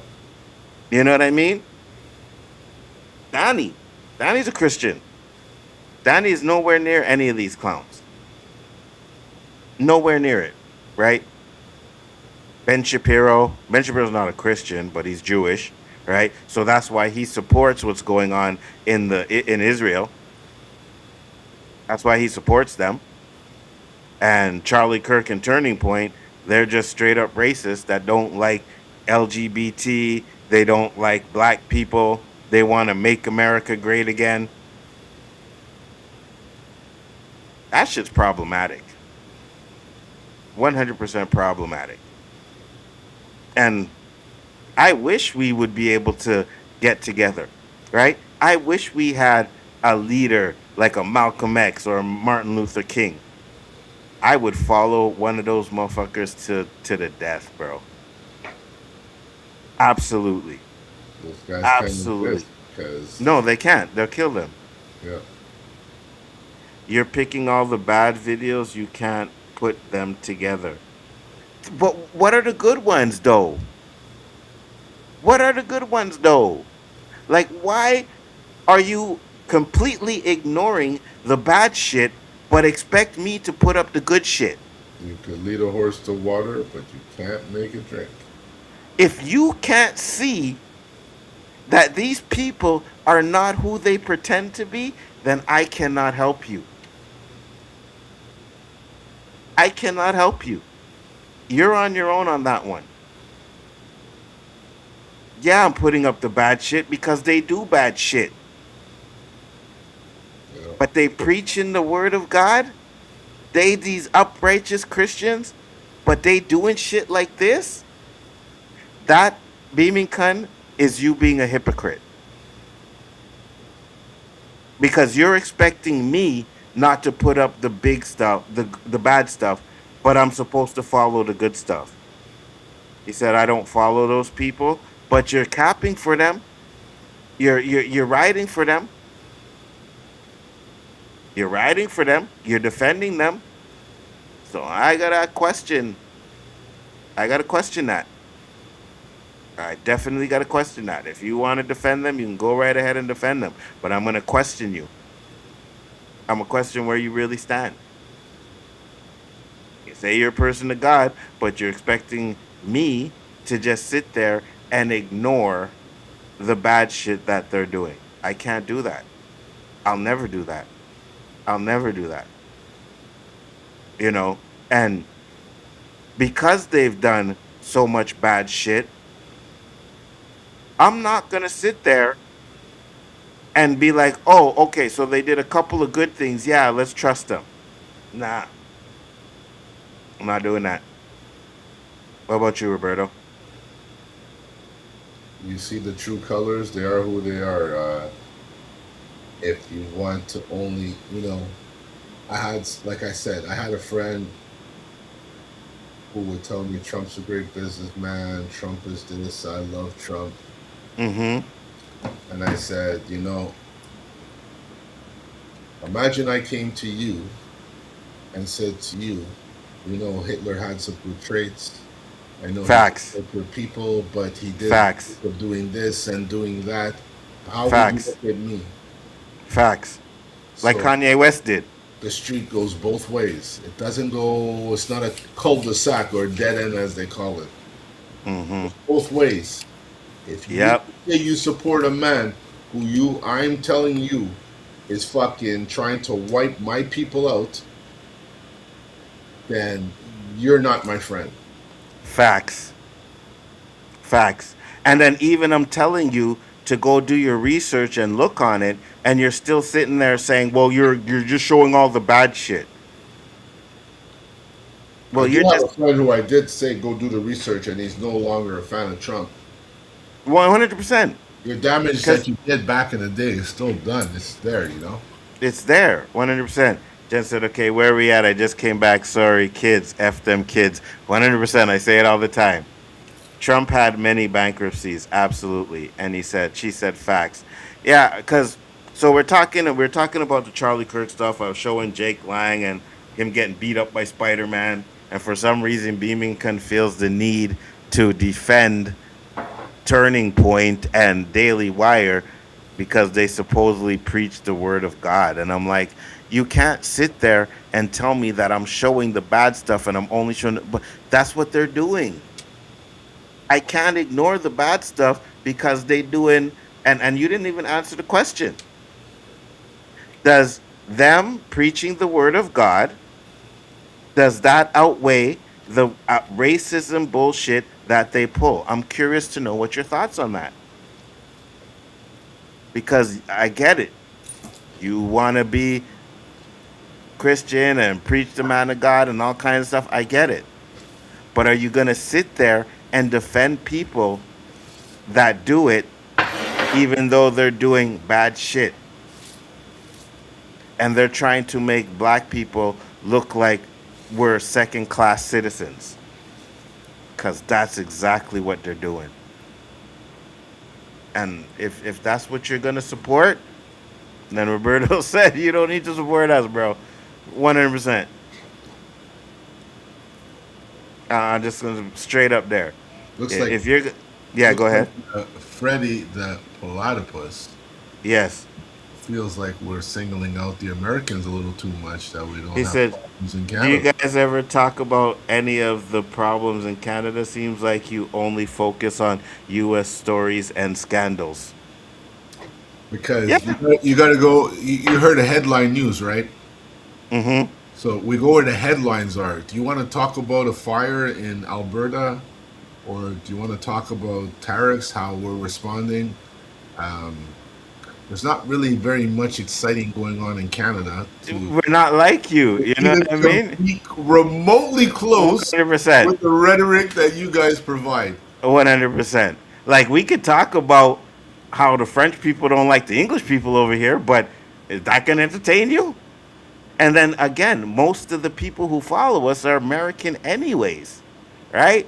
You know what I mean? Danny's a Christian. Danny is nowhere near any of these clowns. Nowhere near it, right? Ben Shapiro's not a Christian, but he's Jewish, right? So that's why he supports what's going on in Israel. That's why he supports them. And Charlie Kirk and Turning Point, they're just straight up racists that don't like LGBT. They don't like black people. They want to make America great again. That shit's problematic. 100% problematic. And I wish we would be able to get together, right? I wish we had a leader like a Malcolm X or a Martin Luther King. I would follow one of those motherfuckers to the death, bro. Absolutely. Those guys Absolutely. No, they can't. They'll kill them. Yeah. You're picking all the bad videos. You can't put them together. But what are the good ones, though? What are the good ones, though? Like, why are you completely ignoring the bad shit but expect me to put up the good shit? You could lead a horse to water, but you can't make it drink. If you can't see that these people are not who they pretend to be, then I cannot help you. I cannot help you. You're on your own on that one. Yeah, I'm putting up the bad shit because they do bad shit. Yeah. But they preach in the word of God. They these uprighteous Christians, but they doing shit like this. That, Beaming Kun, is you being a hypocrite. Because you're expecting me not to put up the big stuff, the bad stuff, but I'm supposed to follow the good stuff. He said, I don't follow those people, but you're capping for them. You're riding for them. You're riding for them. You're defending them. So I gotta question that. I definitely gotta question that. If you want to defend them, you can go right ahead and defend them. But I'm gonna question you. I'm gonna question where you really stand. You say you're a person of God, but you're expecting me to just sit there and ignore the bad shit that they're doing. I can't do that. I'll never do that. I'll never do that. You know, and because they've done so much bad shit, I'm not going to sit there and be like, oh, okay, so they did a couple of good things. Yeah, let's trust them. Nah. I'm not doing that. What about you, Roberto? You see the true colors. They are who they are. If you want to only, like I said, I had a friend who would tell me Trump's a great businessman. Trump is this. I love Trump. Mm-hmm. And I said, imagine I came to you and said to you, Hitler had some good traits. I know Facts. He good people, but he did Facts. of doing this and doing that. How Facts. would you look at me? Facts. Like So, Kanye West did. the street goes both ways. It doesn't go, it's not a cul-de-sac or dead end as they call it. Mm-hmm. It's both ways. If you Yep. say you support a man who I'm telling you is fucking trying to wipe my people out, then you're not my friend. Facts. Facts. And then even I'm telling you to go do your research and look on it, and you're still sitting there saying, well, you're just showing all the bad shit. Well, I do you're have just a friend who I did say go do the research, and he's no longer a fan of Trump. 100%. Your damage Because- that you did back in the day is still done. It's there, It's there, 100%. Jen said, okay, where are we at? I just came back. Sorry, kids. F them kids. 100%. I say it all the time. Trump had many bankruptcies, absolutely. And she said facts. Yeah, because, so we're talking about the Charlie Kirk stuff. I was showing Jake Lang and him getting beat up by Spider-Man. and for some reason Beamington feels the need to defend Turning Point and Daily Wire because they supposedly preach the word of God. And I'm like, you can't sit there and tell me that I'm showing the bad stuff and I'm only showing, but that's what they're doing. I can't ignore the bad stuff because they doing, and you didn't even answer the question. Does them preaching the word of God, does that outweigh the racism bullshit that they pull? I'm curious to know what your thoughts on that. Because I get it. You want to be Christian and preach the man of God and all kinds of stuff. I get it. But are you going to sit there and defend people that do it even though they're doing bad shit? And they're trying to make black people look like we're second-class citizens. Because that's exactly what they're doing. And if that's what you're going to support, then Roberto said you don't need to support us, bro. 100%. I'm just going to straight up there. Looks like if you're, yeah, go ahead. Freddie the platypus. Yes. Feels like we're singling out the Americans a little too much, that we don't He have said, problems in do Canada. you guys ever talk about any of the problems in Canada? Seems like you only focus on U.S. stories and scandals. Because you got to go, you heard the headline news, right? Mm-hmm. So we go where the headlines are. Do you want to talk about a fire in Alberta? Or do you want to talk about tariffs, how we're responding? There's not really very much exciting going on in Canada. We're not like you. You know what I mean? Remotely close 100%. With the rhetoric that you guys provide. 100%. Like, we could talk about how the French people don't like the English people over here, but is that going to entertain you? And then, again, most of the people who follow us are American anyways, right?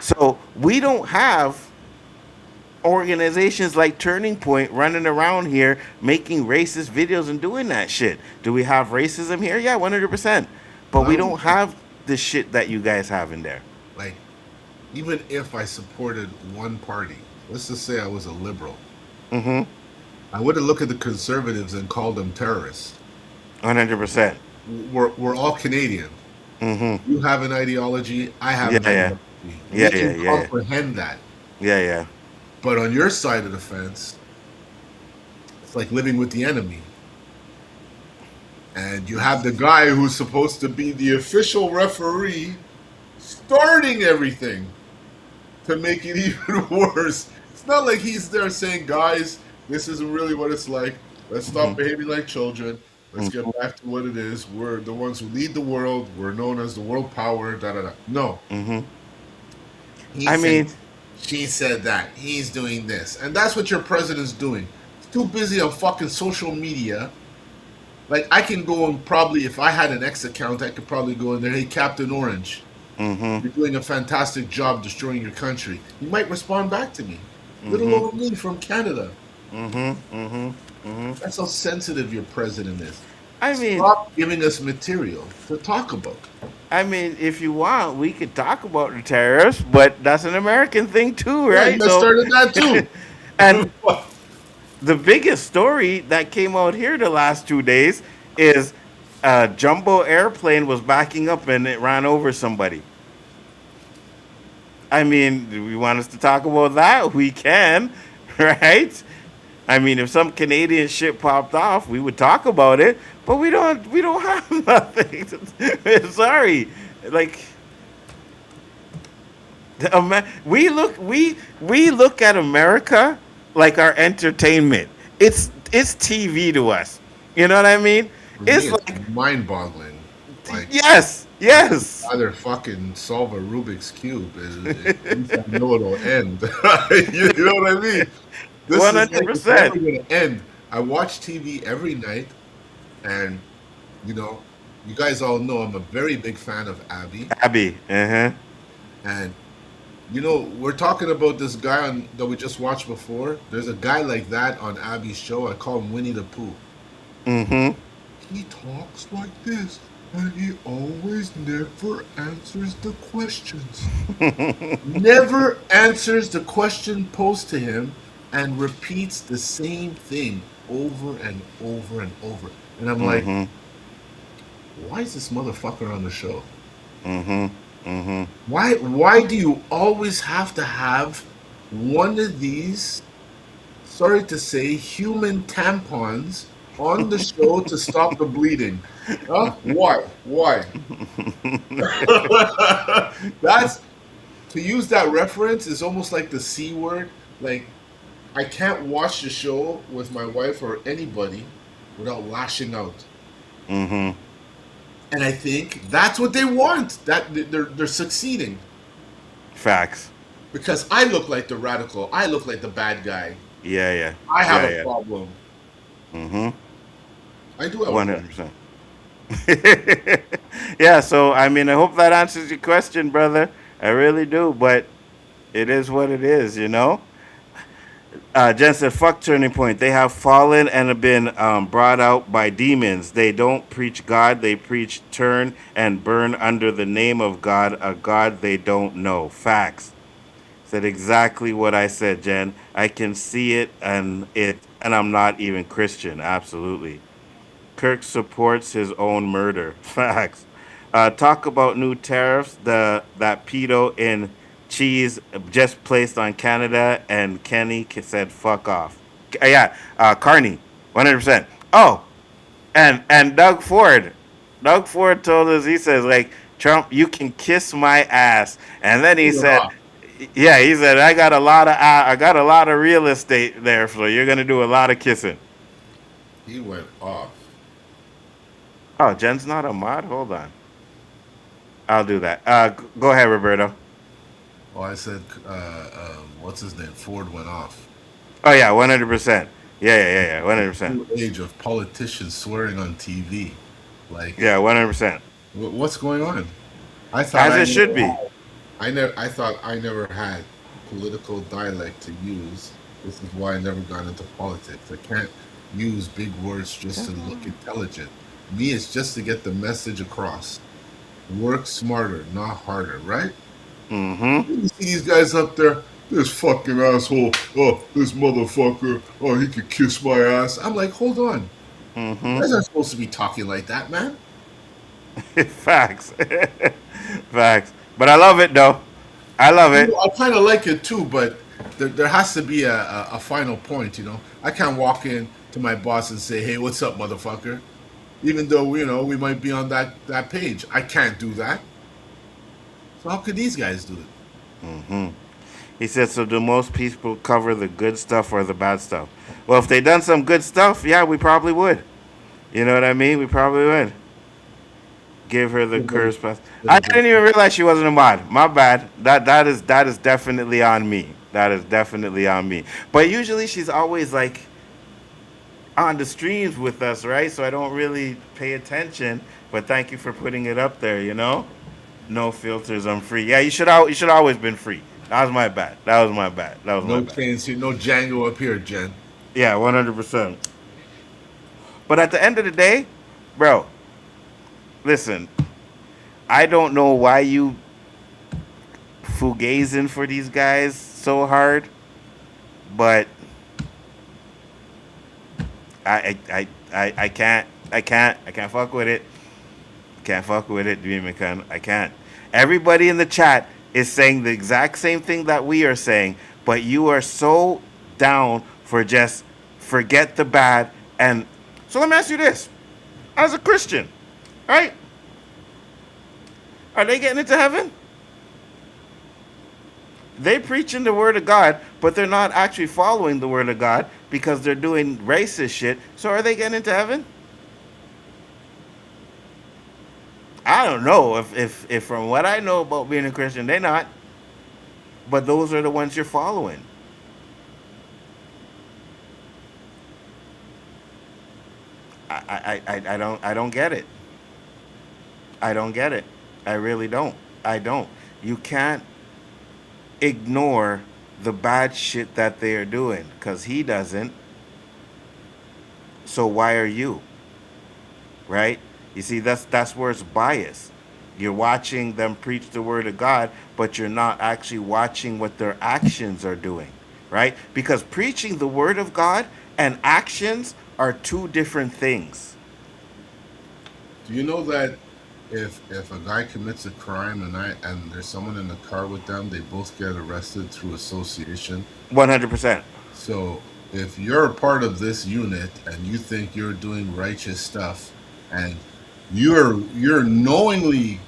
So we don't have organizations like Turning Point running around here making racist videos and doing that shit. Do we have racism here? Yeah, 100%. But we don't have the shit that you guys have in there. Like, even if I supported one party, let's just say I was a liberal, mm-hmm. I wouldn't look at the conservatives and call them terrorists. 100%. We're all Canadian. Mm-hmm. You have an ideology, I have an ideology. We can comprehend that. Yeah. But on your side of the fence, it's like living with the enemy. And you have the guy who's supposed to be the official referee starting everything to make it even worse. It's not like he's there saying, guys, this isn't really what it's like. Let's stop behaving like children. Let's get back to what it is. We're the ones who lead the world. We're known as the world power, da-da-da. No. She said that. He's doing this. And that's what your president's doing. He's too busy on fucking social media. Like, I can go and probably, if I had an X account, I could probably go in there, hey, Captain Orange, you're doing a fantastic job destroying your country. He might respond back to me. Little old me from Canada. That's how sensitive your president is. I mean, stop giving us material to talk about. I mean, if you want, we could talk about the tariffs, but that's an American thing too, right? Yeah, you started that too. And the biggest story that came out here the last 2 days is a jumbo airplane was backing up and it ran over somebody. I mean, do we want us to talk about that? We can, right? I mean, if some Canadian shit popped off, we would talk about it, but we don't have nothing. Sorry. Like, we look at America like our entertainment. It's TV to us. You know what I mean? It's like mind-boggling. Like, yes. Either fucking solve a Rubik's Cube. I know it'll end. You know what I mean? This 100%. is never going to end. I watch TV every night, and you know, you guys all know I'm a very big fan of Abby. And you know, we're talking about this guy that we just watched before. There's a guy like that on Abby's show. I call him Winnie the Pooh. He talks like this. And he always never answers the questions. Never answers the question posed to him and repeats the same thing over and over and over. And I'm like, why is this motherfucker on the show? Why do you always have to have one of these, sorry to say, human tampons on the show to stop the bleeding? Huh? Why? That's, to use that reference is almost like the C word. Like, I can't watch the show with my wife or anybody without lashing out. And I think that's what they want. That they're succeeding. Facts. Because I look like the radical. I look like the bad guy. Yeah. I have a problem. I do have 100%. Yeah, so I mean, I hope that answers your question, brother. I really do, but it is what it is, you know? Jen said, fuck Turning Point. They have fallen and have been brought out by demons. They don't preach God. They preach turn and burn under the name of God, a God they don't know. Facts. Said exactly what I said, Jen. I can see it, and I'm not even Christian. Absolutely. Kirk supports his own murder. Facts. Talk about new tariffs. That pedo in cheese just placed on Canada, and Kenny said fuck off. Carney, 100%. Oh, and Doug Ford told us, he says, like, Trump, you can kiss my ass. And then he said, I got a lot of real estate there, so you're gonna do a lot of kissing. He went off. Oh, Jen's not a mod? Hold on. I'll do that. Go ahead, Roberto. Oh, I said, what's his name? Ford went off. Oh, yeah, 100%. Yeah, 100%. New age of politicians swearing on TV. Like, yeah, 100%. What's going on? I thought As it should be. I thought I never had political dialect to use. This is why I never got into politics. I can't use big words just to look intelligent. Me, it's just to get the message across. Work smarter, not harder, right? You see these guys up there, this fucking asshole, oh, this motherfucker, oh, he could kiss my ass. I'm like, hold on. You guys aren't supposed to be talking like that, man. Facts. Facts. But I love it, though. I love it. I kind of like it, too, but there has to be a final point, you know? I can't walk in to my boss and say, hey, what's up, motherfucker? Even though, you know, we might be on that page. I can't do that. So how could these guys do it? He said, so do most people cover the good stuff or the bad stuff? Well, if they done some good stuff, yeah, we probably would. You know what I mean? We probably would. Give her the curse pass. I didn't even realize she wasn't a mod. My bad. That is definitely on me. That is definitely on me. But usually she's always like on the streams with us, right? So I don't really pay attention. But thank you for putting it up there, you know? No filters, I'm free. Yeah, you should always been free. That was my bad. No chains here, no Django up here, Jen. Yeah, 100%. But at the end of the day, bro, listen, I don't know why you fugazing for these guys so hard, but I can't fuck with it. Can't fuck with it, Dreamican. I can't. Everybody in the chat is saying the exact same thing that we are saying, but you are so down for just forget the bad. And so let me ask you this. As a Christian, right? Are they getting into heaven? They preaching the word of God, but they're not actually following the word of God because they're doing racist shit. So are they getting into heaven? I don't know if from what I know about being a Christian, they're not. But those are the ones you're following. I don't get it. I don't get it. I really don't. I don't. You can't ignore the bad shit that they are doing because he doesn't. So why are you? Right? You see, that's where it's biased. You're watching them preach the word of God, but you're not actually watching what their actions are doing, right? Because preaching the word of God and actions are two different things. Do you know that if a guy commits a crime and there's someone in the car with them, they both get arrested through association? 100%. So if you're a part of this unit and you think you're doing righteous stuff and you're knowingly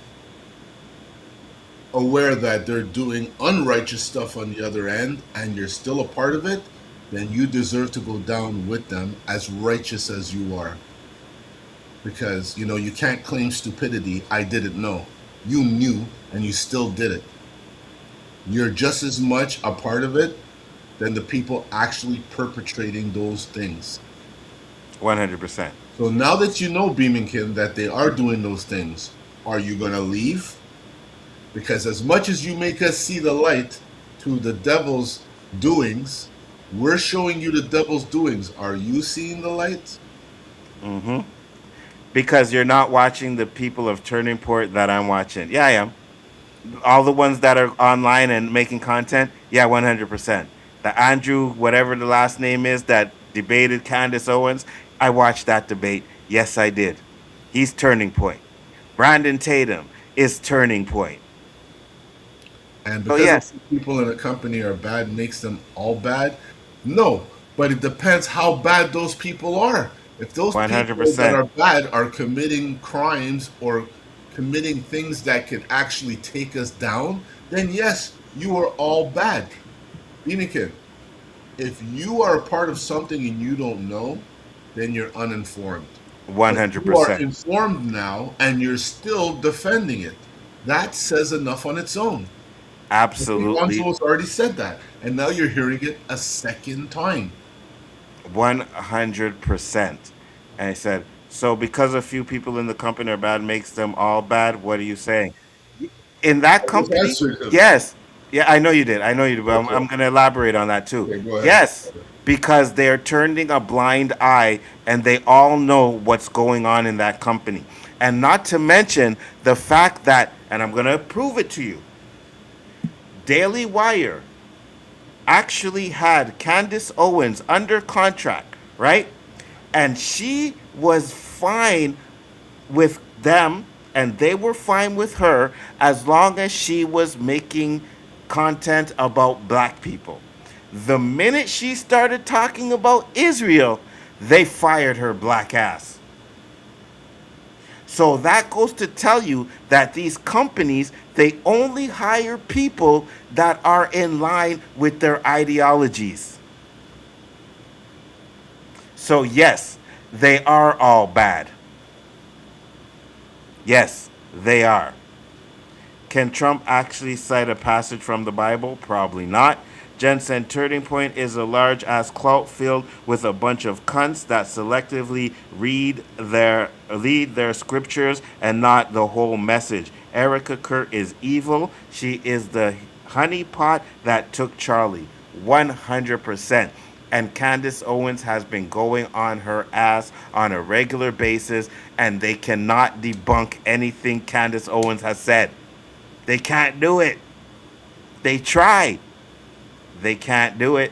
aware that they're doing unrighteous stuff on the other end and you're still a part of it, then you deserve to go down with them as righteous as you are. Because, you know, you can't claim stupidity. I didn't know. You knew and you still did it. You're just as much a part of it than the people actually perpetrating those things. 100%. So now that you know, Beamington, that they are doing those things, are you going to leave? Because as much as you make us see the light to the devil's doings, we're showing you the devil's doings. Are you seeing the light? Mm-hmm. Because you're not watching the people of Turning Point that I'm watching. Yeah, I am. All the ones that are online and making content, yeah, 100%. The Andrew, whatever the last name is, that debated Candace Owens, I watched that debate. Yes, I did. He's Turning Point. Brandon Tatum is Turning Point. And because people in a company are bad makes them all bad? No, but it depends how bad those people are. If those 100%. People that are bad are committing crimes or committing things that could actually take us down, then yes, you are all bad. Enikin, if you are a part of something and you don't know, then you're uninformed. 100%. If you are informed now and you're still defending it. That says enough on its own. Absolutely. Nzo's already said that, and now you're hearing it a second time. 100%. And I said, so because a few people in the company are bad makes them all bad, what are you saying? In that company, yes. Yeah, I know you did. But I'm going to elaborate on that too. Okay, yes, because they're turning a blind eye and they all know what's going on in that company. And not to mention the fact that, and I'm going to prove it to you, Daily Wire actually had Candace Owens under contract, right? And she was fine with them and they were fine with her as long as she was making content about black people. The minute she started talking about Israel, they fired her black ass. So that goes to tell you that these companies, they only hire people that are in line with their ideologies. So yes, they are all bad. Yes, they are. Can Trump actually cite a passage from the Bible? Probably not. Jen said Turning Point is a large-ass clout filled with a bunch of cunts that selectively read their scriptures and not the whole message. Erica Kurt is evil. She is the honeypot that took Charlie. 100%. And Candace Owens has been going on her ass on a regular basis, and they cannot debunk anything Candace Owens has said. They can't do it. They tried. They can't do it.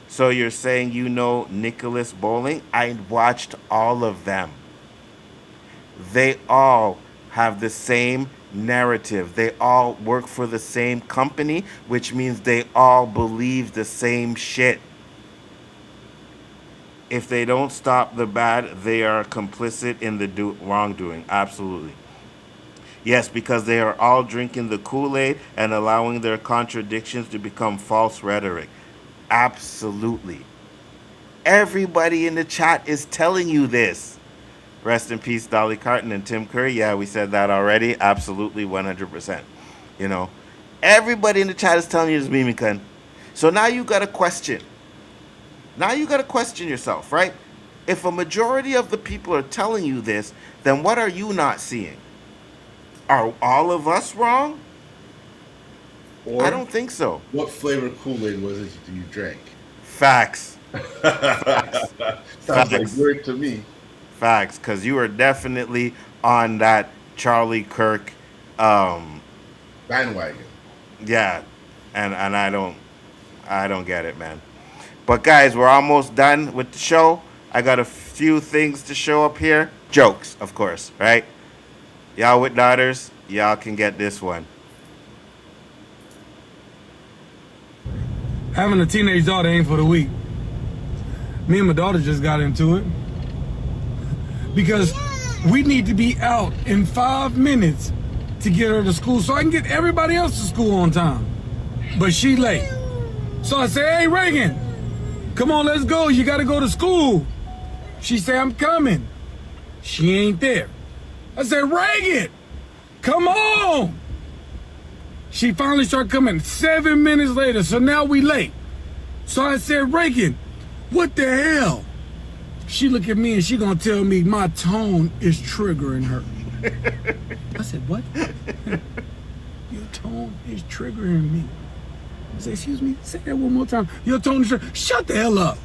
So you're saying you know Nicholas Bowling? I watched all of them. They all have the same narrative. They all work for the same company, which means they all believe the same shit. If they don't stop the bad, they are complicit in the wrongdoing. Absolutely. Yes, because they are all drinking the Kool-Aid and allowing their contradictions to become false rhetoric. Absolutely. Everybody in the chat is telling you this. Rest in peace, Dolly Parton and Tim Curry. Yeah, we said that already. Absolutely, 100%. You know, everybody in the chat is telling you this, Mimi Kun. So now you got to question. Now you got to question yourself, right? If a majority of the people are telling you this, then what are you not seeing? Are all of us wrong? Or I don't think so. What flavor Kool-Aid was it you drank? Facts. Sounds like word to me. Facts, because you are definitely on that Charlie Kirk bandwagon. Yeah, and I don't get it, man. But guys, we're almost done with the show. I got a few things to show up here. Jokes, of course, right? Y'all with daughters, y'all can get this one. Having a teenage daughter ain't for the weak. Me and my daughter just got into it. Because we need to be out in 5 minutes to get her to school so I can get everybody else to school on time. But she late. So I say, hey, Reagan, come on, let's go. You got to go to school. She say, I'm coming. She ain't there. I said, Reagan, come on. She finally started coming 7 minutes later, so now we late. So I said, Reagan, what the hell? She look at me and she gonna tell me my tone is triggering her. I said, what? Your tone is triggering me. I said, excuse me, say that one more time. Your tone is triggering. Shut the hell up.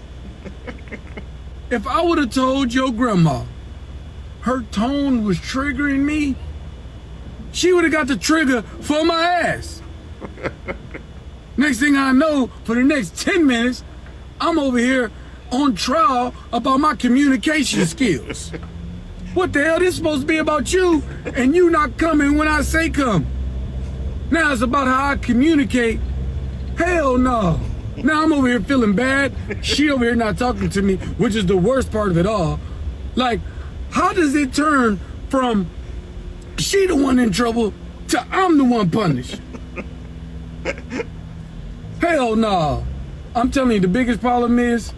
If I would have told your grandma her tone was triggering me, she would have got the trigger for my ass. Next thing I know, for the next 10 minutes, I'm over here on trial about my communication skills. What the hell? This supposed to be about you, and you not coming when I say come. Now it's about how I communicate. Hell no. Now I'm over here feeling bad. She over here not talking to me, which is the worst part of it all. Like, how does it turn from she the one in trouble to I'm the one punished? Hell no. I'm telling you, the biggest problem is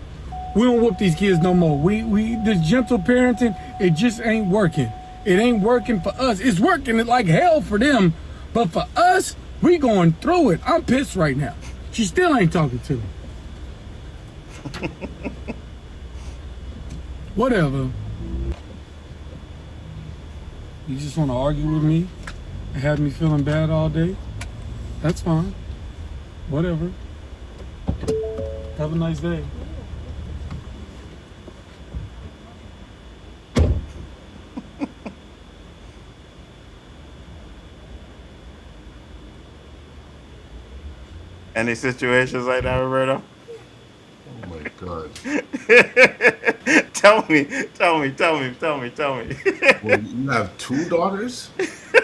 we don't whoop these kids no more. We this gentle parenting, it just ain't working. It ain't working for us. It's working like hell for them, but for us, we going through it. I'm pissed right now. She still ain't talking to me. Whatever. You just want to argue with me and have me feeling bad all day? That's fine. Whatever. Have a nice day. Any situations like that, Roberto? Oh my God. Tell me. Well, you have 2 daughters?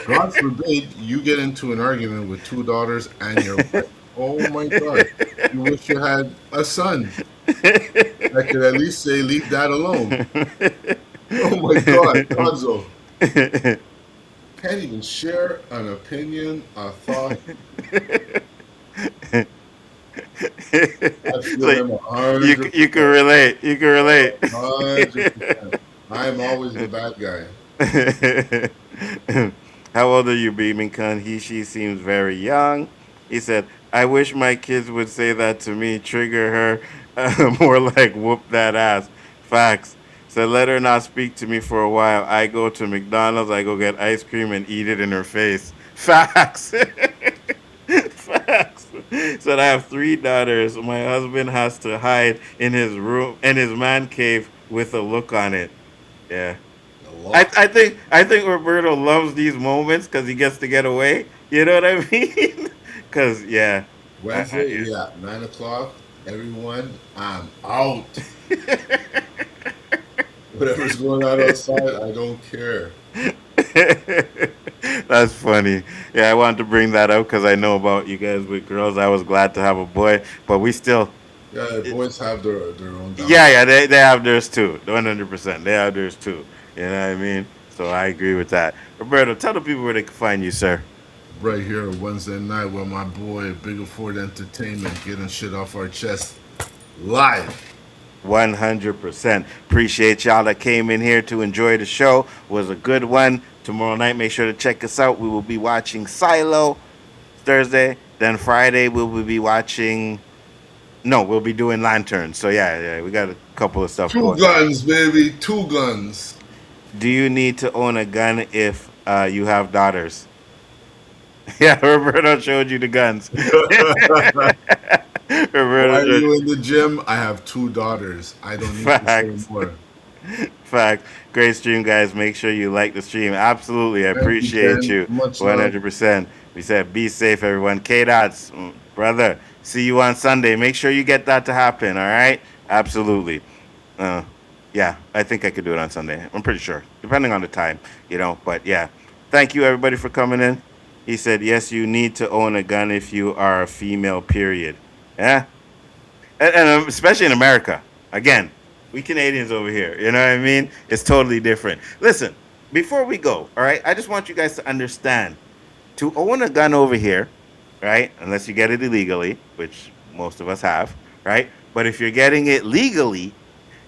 God forbid you get into an argument with 2 daughters and your wife. Oh my God. You wish you had a son. I could at least say, leave that alone. Oh my God, Nzo. Can't even share an opinion, a thought. I feel them 100%. You can relate. 100%. I'm always the bad guy. How old are you, Beaming Kun? She seems very young. He said, I wish my kids would say that to me, trigger her, more like whoop that ass. Facts. Said, let her not speak to me for a while. I go to McDonald's, I go get ice cream and eat it in her face. Facts. Facts. Said, I have 3 daughters. My husband has to hide in his room, in his man cave with a look on it. Yeah. I think Roberto loves these moments because he gets to get away. You know what I mean? Because, yeah. Wednesday, yeah, 9 o'clock. Everyone, I'm out. Whatever's going on outside, I don't care. That's funny. Yeah, I wanted to bring that up because I know about you guys with girls. I was glad to have a boy, but we still. Yeah, boys have their own. Yeah, they have theirs too. 100%. They have theirs too. You know what I mean? So I agree with that. Roberto, tell the people where they can find you, sir. Right here Wednesday night with my boy, Bigger Ford Entertainment, getting shit off our chest live. 100%. Appreciate y'all that came in here to enjoy the show. Was a good one. Tomorrow night, make sure to check us out. We will be watching Silo Thursday. Then Friday, we'll be watching... No, we'll be doing Lanterns. So, yeah, we got a couple of stuff going. 2 guns, baby. 2 guns. Do you need to own a gun if you have daughters? Yeah, Roberto showed you the guns. Roberto, why are you in the gym? I have 2 daughters. I don't need to say more. Fact. Great stream, guys. Make sure you like the stream. Absolutely. I appreciate you. Much love. 100%. We said be safe, everyone. K-Dots, brother. See you on Sunday. Make sure you get that to happen, all right? Absolutely. Yeah, I think I could do it on Sunday. I'm pretty sure, depending on the time, But yeah, thank you, everybody, for coming in. He said, yes, you need to own a gun if you are a female, period. Yeah? And especially in America. Again, we Canadians over here, you know what I mean? It's totally different. Listen, before we go, all right, I just want you guys to understand, to own a gun over here, right, unless you get it illegally, which most of us have, right, but if you're getting it legally,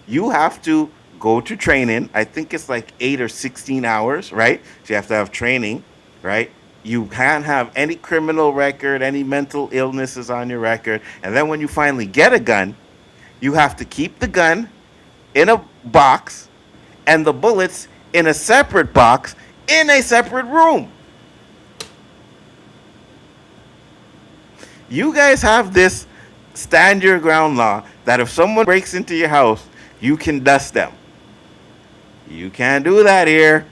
you have to go to training. I think it's like 8 or 16 hours, right? So you have to have training, right? You can't have any criminal record, any mental illnesses on your record. And then when you finally get a gun, you have to keep the gun in a box and the bullets in a separate box in a separate room. You guys have this stand your ground law that if someone breaks into your house, you can dust them. You can't do that here.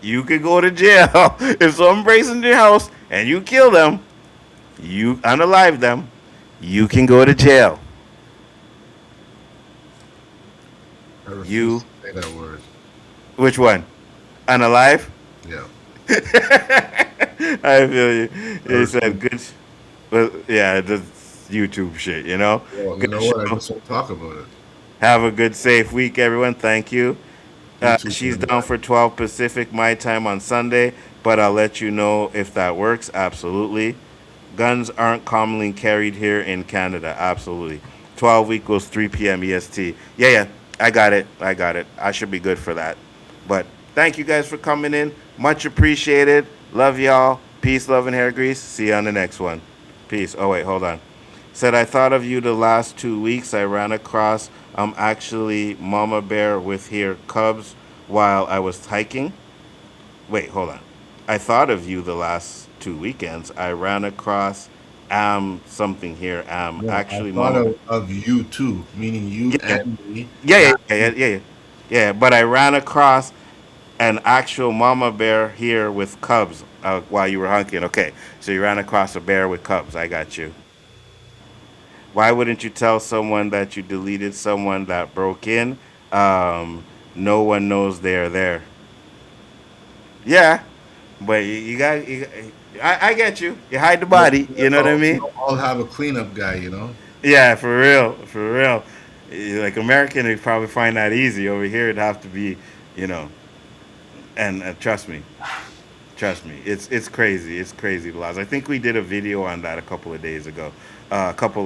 You could go to jail. If someone breaks into your house and you kill them, you unalive them, you can go to jail. I refuse to say that word. Which one? Unalive? Yeah. I feel you. He said good. Well, yeah, that's YouTube shit, Well, you know what? I just won't talk about it. Have a good, safe week, everyone. Thank you. She's down for 12 Pacific, my time on Sunday, but I'll let you know if that works. Absolutely. Guns aren't commonly carried here in Canada. Absolutely. 12 equals 3 p.m. EST. Yeah. I got it. I should be good for that. But thank you guys for coming in. Much appreciated. Love y'all. Peace, love, and hair grease. See you on the next one. Peace. Oh, wait, hold on. Said, I thought of you the last 2 weeks. I ran across actually mama bear with her cubs while I was hiking. Wait, hold on. I thought of you the last 2 weekends. I ran across something here. Actually, I thought of you too, meaning you and me. Yeah. But I ran across an actual mama bear here with cubs while you were hunting. Okay, so you ran across a bear with cubs. I got you. Why wouldn't you tell someone that you deleted someone that broke in? No one knows they're there. Yeah, but you got. I get you. You hide the body. You know what I mean? I'll have a cleanup guy. Yeah, for real. Like American, they probably find that easy. Over here, it'd have to be, And trust me, it's crazy. It's crazy, the laws. I think we did a video on that a couple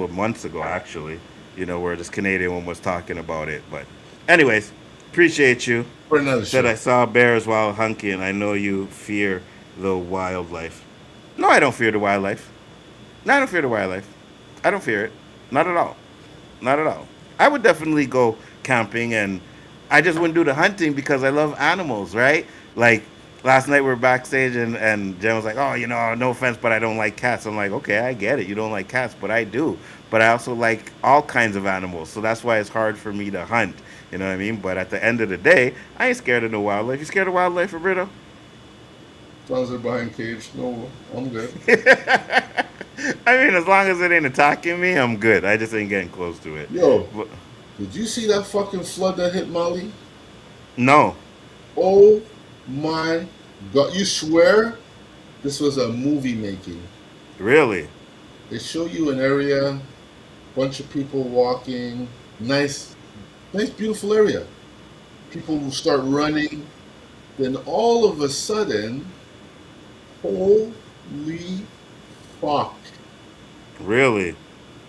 of months ago, actually. Where this Canadian one was talking about it. But, anyways, appreciate you. For another Said show. I saw bears while hunting. I know you fear the wildlife. No, I don't fear the wildlife. No, I don't fear the wildlife. I don't fear it. Not at all. Not at all. I would definitely go camping, and I just wouldn't do the hunting because I love animals, right? Like, last night we were backstage, and Jen was like, oh, no offense, but I don't like cats. I'm like, okay, I get it. You don't like cats, but I do. But I also like all kinds of animals, so that's why it's hard for me to hunt. You know what I mean? But at the end of the day, I ain't scared of no wildlife. You scared of wildlife, Roberto? As long as they're behind cage, no, I'm good. I mean, as long as it ain't attacking me, I'm good. I just ain't getting close to it. Yo, did you see that fucking flood that hit Mali? No. Oh my God. You swear this was a movie making? Really? They show you an area, bunch of people walking, nice, beautiful area. People will start running. Then all of a sudden, holy fuck. Really?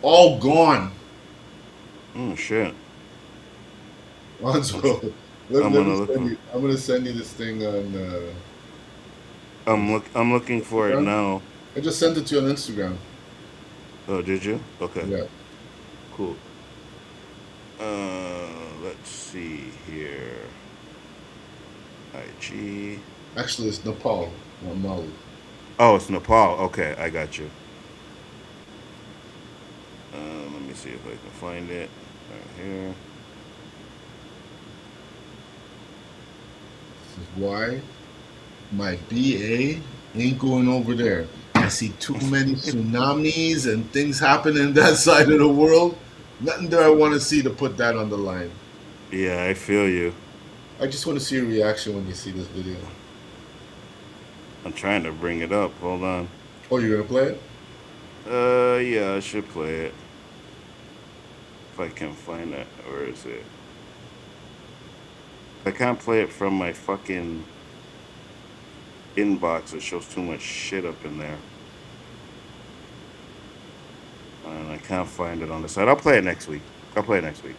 All gone. Oh, shit. Lonzo, I'm gonna send you this thing on. I'm looking for it now. I just sent it to you on Instagram. Oh, did you? Okay. Yeah. Cool. Let's see here. IG. Actually, it's Nepal, not Mali. Oh, it's Nepal. Okay, I got you. Let me see if I can find it. Right here. is why my BA ain't going over there. I see too many tsunamis and things happening that side of the world. Nothing that I want to see to put that on the line. Yeah, I feel you. I just want to see a reaction when you see this video. I'm trying to bring it up. Hold on. Oh, you're gonna play it? Yeah, I should play it. If I can find it. Where is it? I can't play it from my fucking inbox. It shows too much shit up in there. And I can't find it on the site. I'll play it next week. Crazy. Next week.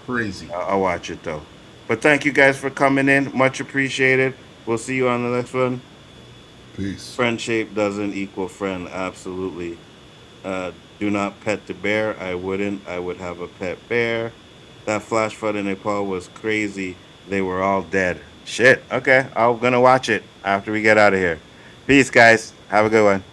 Crazy. I'll watch it though. But thank you guys for coming in. Much appreciated. We'll see you on the next one. Peace. Friendship doesn't equal friend. Absolutely. Do not pet the bear. I wouldn't. I would have a pet bear. That flash flood in Nepal was crazy. They were all dead. Shit. Okay. I'm going to watch it after we get out of here. Peace, guys. Have a good one.